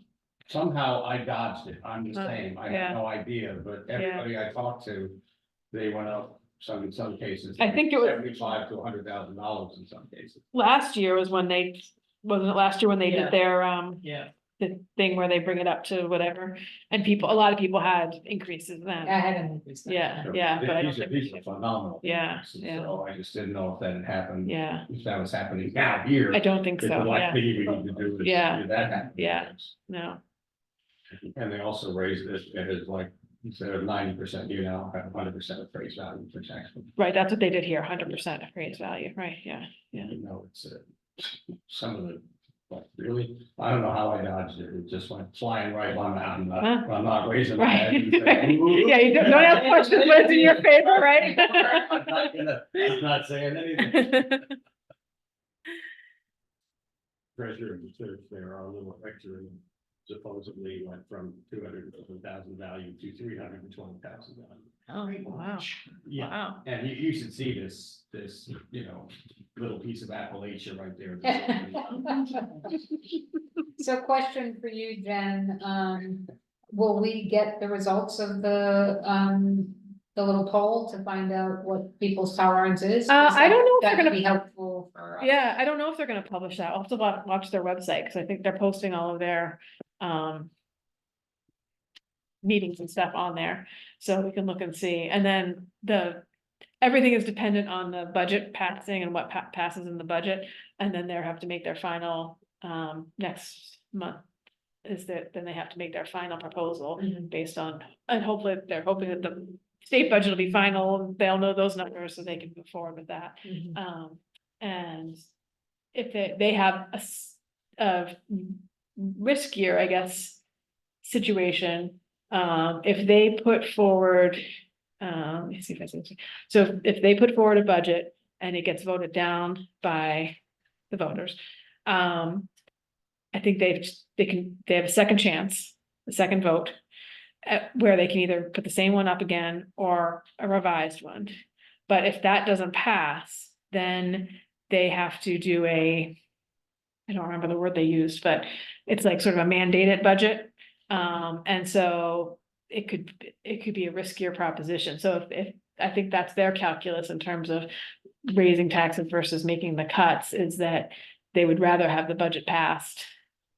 Somehow I dodged it, I'm the Oh, same, I yeah. have no idea, but everybody I talked to, they went up, in some cases. I think it was- $75,000 to $100,000 in some cases. Last year was when wasn't it last year when they Yeah. did their, Yeah. the thing where they bring it up to whatever, and a lot of people had increases then. I had an increase. Yeah, yeah, but I don't These are think, phenomenal. Yeah, increases, yeah. So I just didn't know if that had happened. yeah, If that was happening now here. I don't think The so, last yeah, thing we need to do is. Yeah. do that happen. Yeah. no, And they also raised it as like, instead of 90%, you now have 100% of face value for tax. right, that's what they did here, 100% appraised value, right, yeah, yeah. You know, it's some of the, like, really, I don't know how I dodged it, it just went flying right on out, I'm not raising my head. Right, and saying, "Ooh." yeah, you don't ask questions when it's in your favor, right? I'm not saying anything. Treasurer of the church, there are a little extra, supposedly went from 250,000 value to 320,000 value. Oh, wow, Yeah, wow. and you should see this, little piece of Appalachia right there. So question for you, Jen, will we get the results of the little poll to find out what people's tolerance is? 'Cause I don't know if they're that would gonna- Be helpful for us. Yeah, I don't know if they're gonna publish that. I'll have to watch their website, because I think they're posting all of their meetings and stuff on there, so we can look and see. And then everything is dependent on the budget passing and what passes in the budget, and then they have to make their final next month. Then they have to make their final proposal Mhm. based on, and hopefully they're hoping that the state budget will be final, they'll know those numbers so they can move forward with that. Mhm. And if they have a riskier, I guess, situation, if they put forward, let me see if I see. So if they put forward a budget and it gets voted down by the voters, I think they have a second chance, a second vote, where they can either put the same one up again or a revised one. But if that doesn't pass, then they have to do I don't remember the word they used, but it's like sort of a mandated budget. And so it could be a riskier proposition. So if I think that's their calculus in terms of raising taxes versus making the cuts, is that they would rather have the budget passed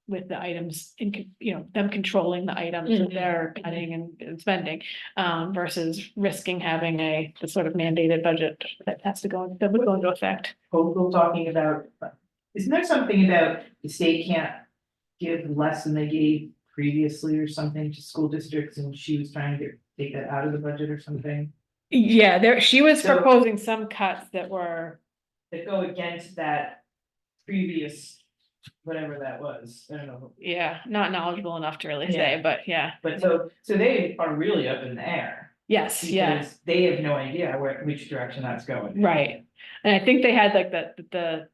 with the items in, them controlling the items that they're cutting and spending, versus risking having the sort of mandated budget that would go into effect. Hopeful talking about, isn't there something about the state can't give less than they gave previously or something to school districts, and she was trying to take that out of the budget or something? Yeah, she was So- proposing some cuts that were, That go against that previous, whatever that was, I don't know. yeah, not knowledgeable enough to really say, Yeah. but yeah, But so they are really up in the air. yes, yeah. Because they have no idea which direction that's going. Right, and I think they had like the,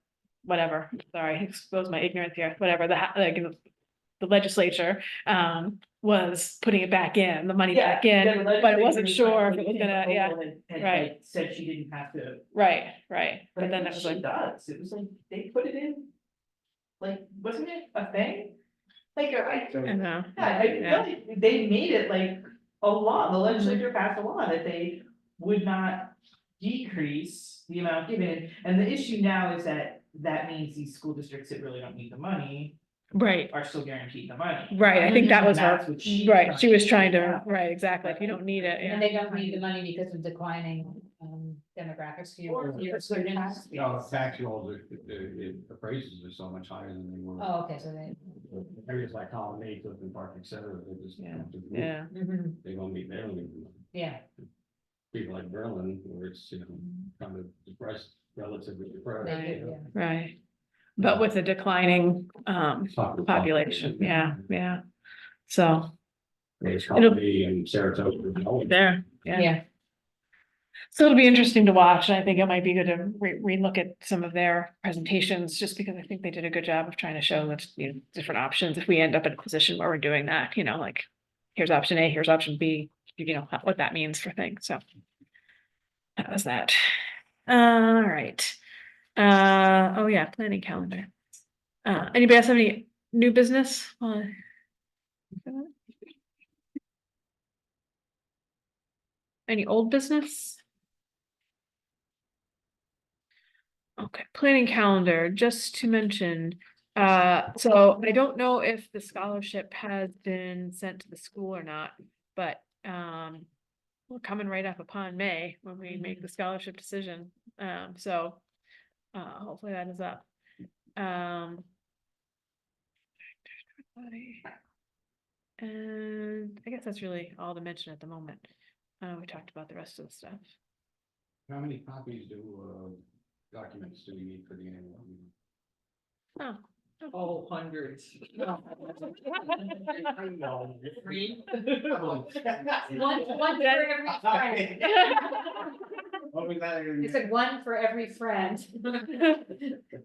whatever, sorry, expose my ignorance here, whatever, the legislature, was putting it back in, the money back in, but it wasn't sure if it was gonna, yeah, And right. like said she didn't have to, right, but but then then it was she like, does, it was like, they put it in. Like, wasn't it a thing? Like, I know, feel like they made it like a law, the legislature passed a law that they would not decrease the amount given. And the issue now is that means these school districts that really don't need the money right, are still guaranteed the money. right, I think that was her, That's what she's right, she was trying figure to, out. right, exactly, if you don't need it, yeah. And they don't need the money because of declining demographics. Fewer students. Tax rolls, the appraisals are so much higher than they were. Oh, okay, so they. Areas like Column 8, Clifton Park, et cetera, they just. Yeah, don't do- Yeah, They don't meet their limit. Yeah, People like Berlin, where it's, kind of depressed, relatively depressed. they do, yeah. right, but with a declining, population, yeah, so, It's Colony and Saratoga. there, yeah. Yeah, So it'll be interesting to watch, and I think it might be good to relook at some of their presentations, just because I think they did a good job of trying to show that, different options, if we end up in a position where we're doing that, like, here's option A, here's option B, what that means for things, so. That was that. All right. Oh yeah, planning calendar. Anybody else have any new business? Any old business? Okay, planning calendar, just to mention, so I don't know if the scholarship has been sent to the school or not, but, we're coming right up upon May when we make the scholarship decision, so, hopefully that is up. And I guess that's really all to mention at the moment. We talked about the rest of the stuff. How many copies documents do we need for the annual meeting? Oh. Oh, hundreds. Three? One for every friend. What was that? It's like one for every friend.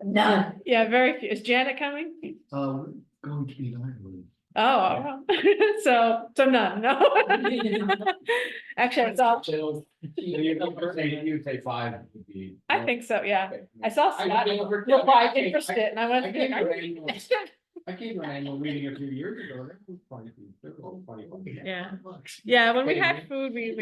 None. Yeah, very few. Is Janet coming? Going to be in Ireland. Oh, so none, no. Actually, I saw, You say 5 would be. I think so, yeah. Okay. I saw Scott reply interested, and I I gave you an went. annual meeting a few years ago. That was funny. Yeah. Yeah, when we had food, we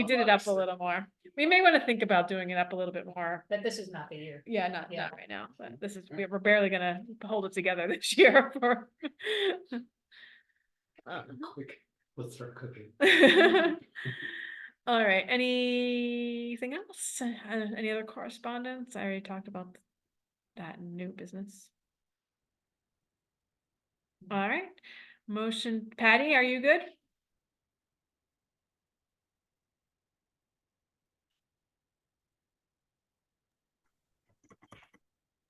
did it up a little more. We may want to think about doing it up a little bit more. But this is not the year. Yeah, not Yeah. right now, but this is, we're barely gonna hold it together this year for. Quick, let's start cooking. All right, anything else? Any other correspondence? I already talked about that new business. All right, motion, Patty, are you good?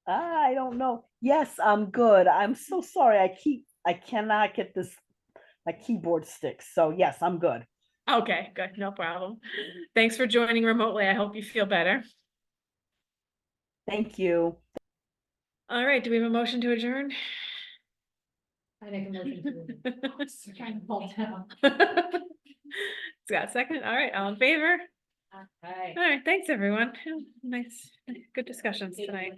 I don't know. Yes, I'm good. I'm so sorry. I cannot get this my keyboard sticks. So yes, I'm good. Okay, good, no problem. Thanks for joining remotely. I hope you feel better. Thank you. All right, do we have a motion to adjourn? I make a motion to. Trying to hold down. Scott, second. All right, all in favor? Hi. All right, thanks, everyone. Nice, good discussions tonight.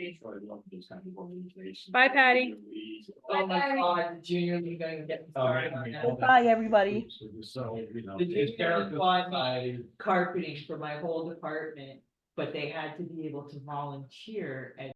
Bye, Patty. Oh my God, the junior league gonna get started on that. Bye, everybody. So, you know, The it's junior character league bought society. carpeting for my whole department, but they had to be able to volunteer at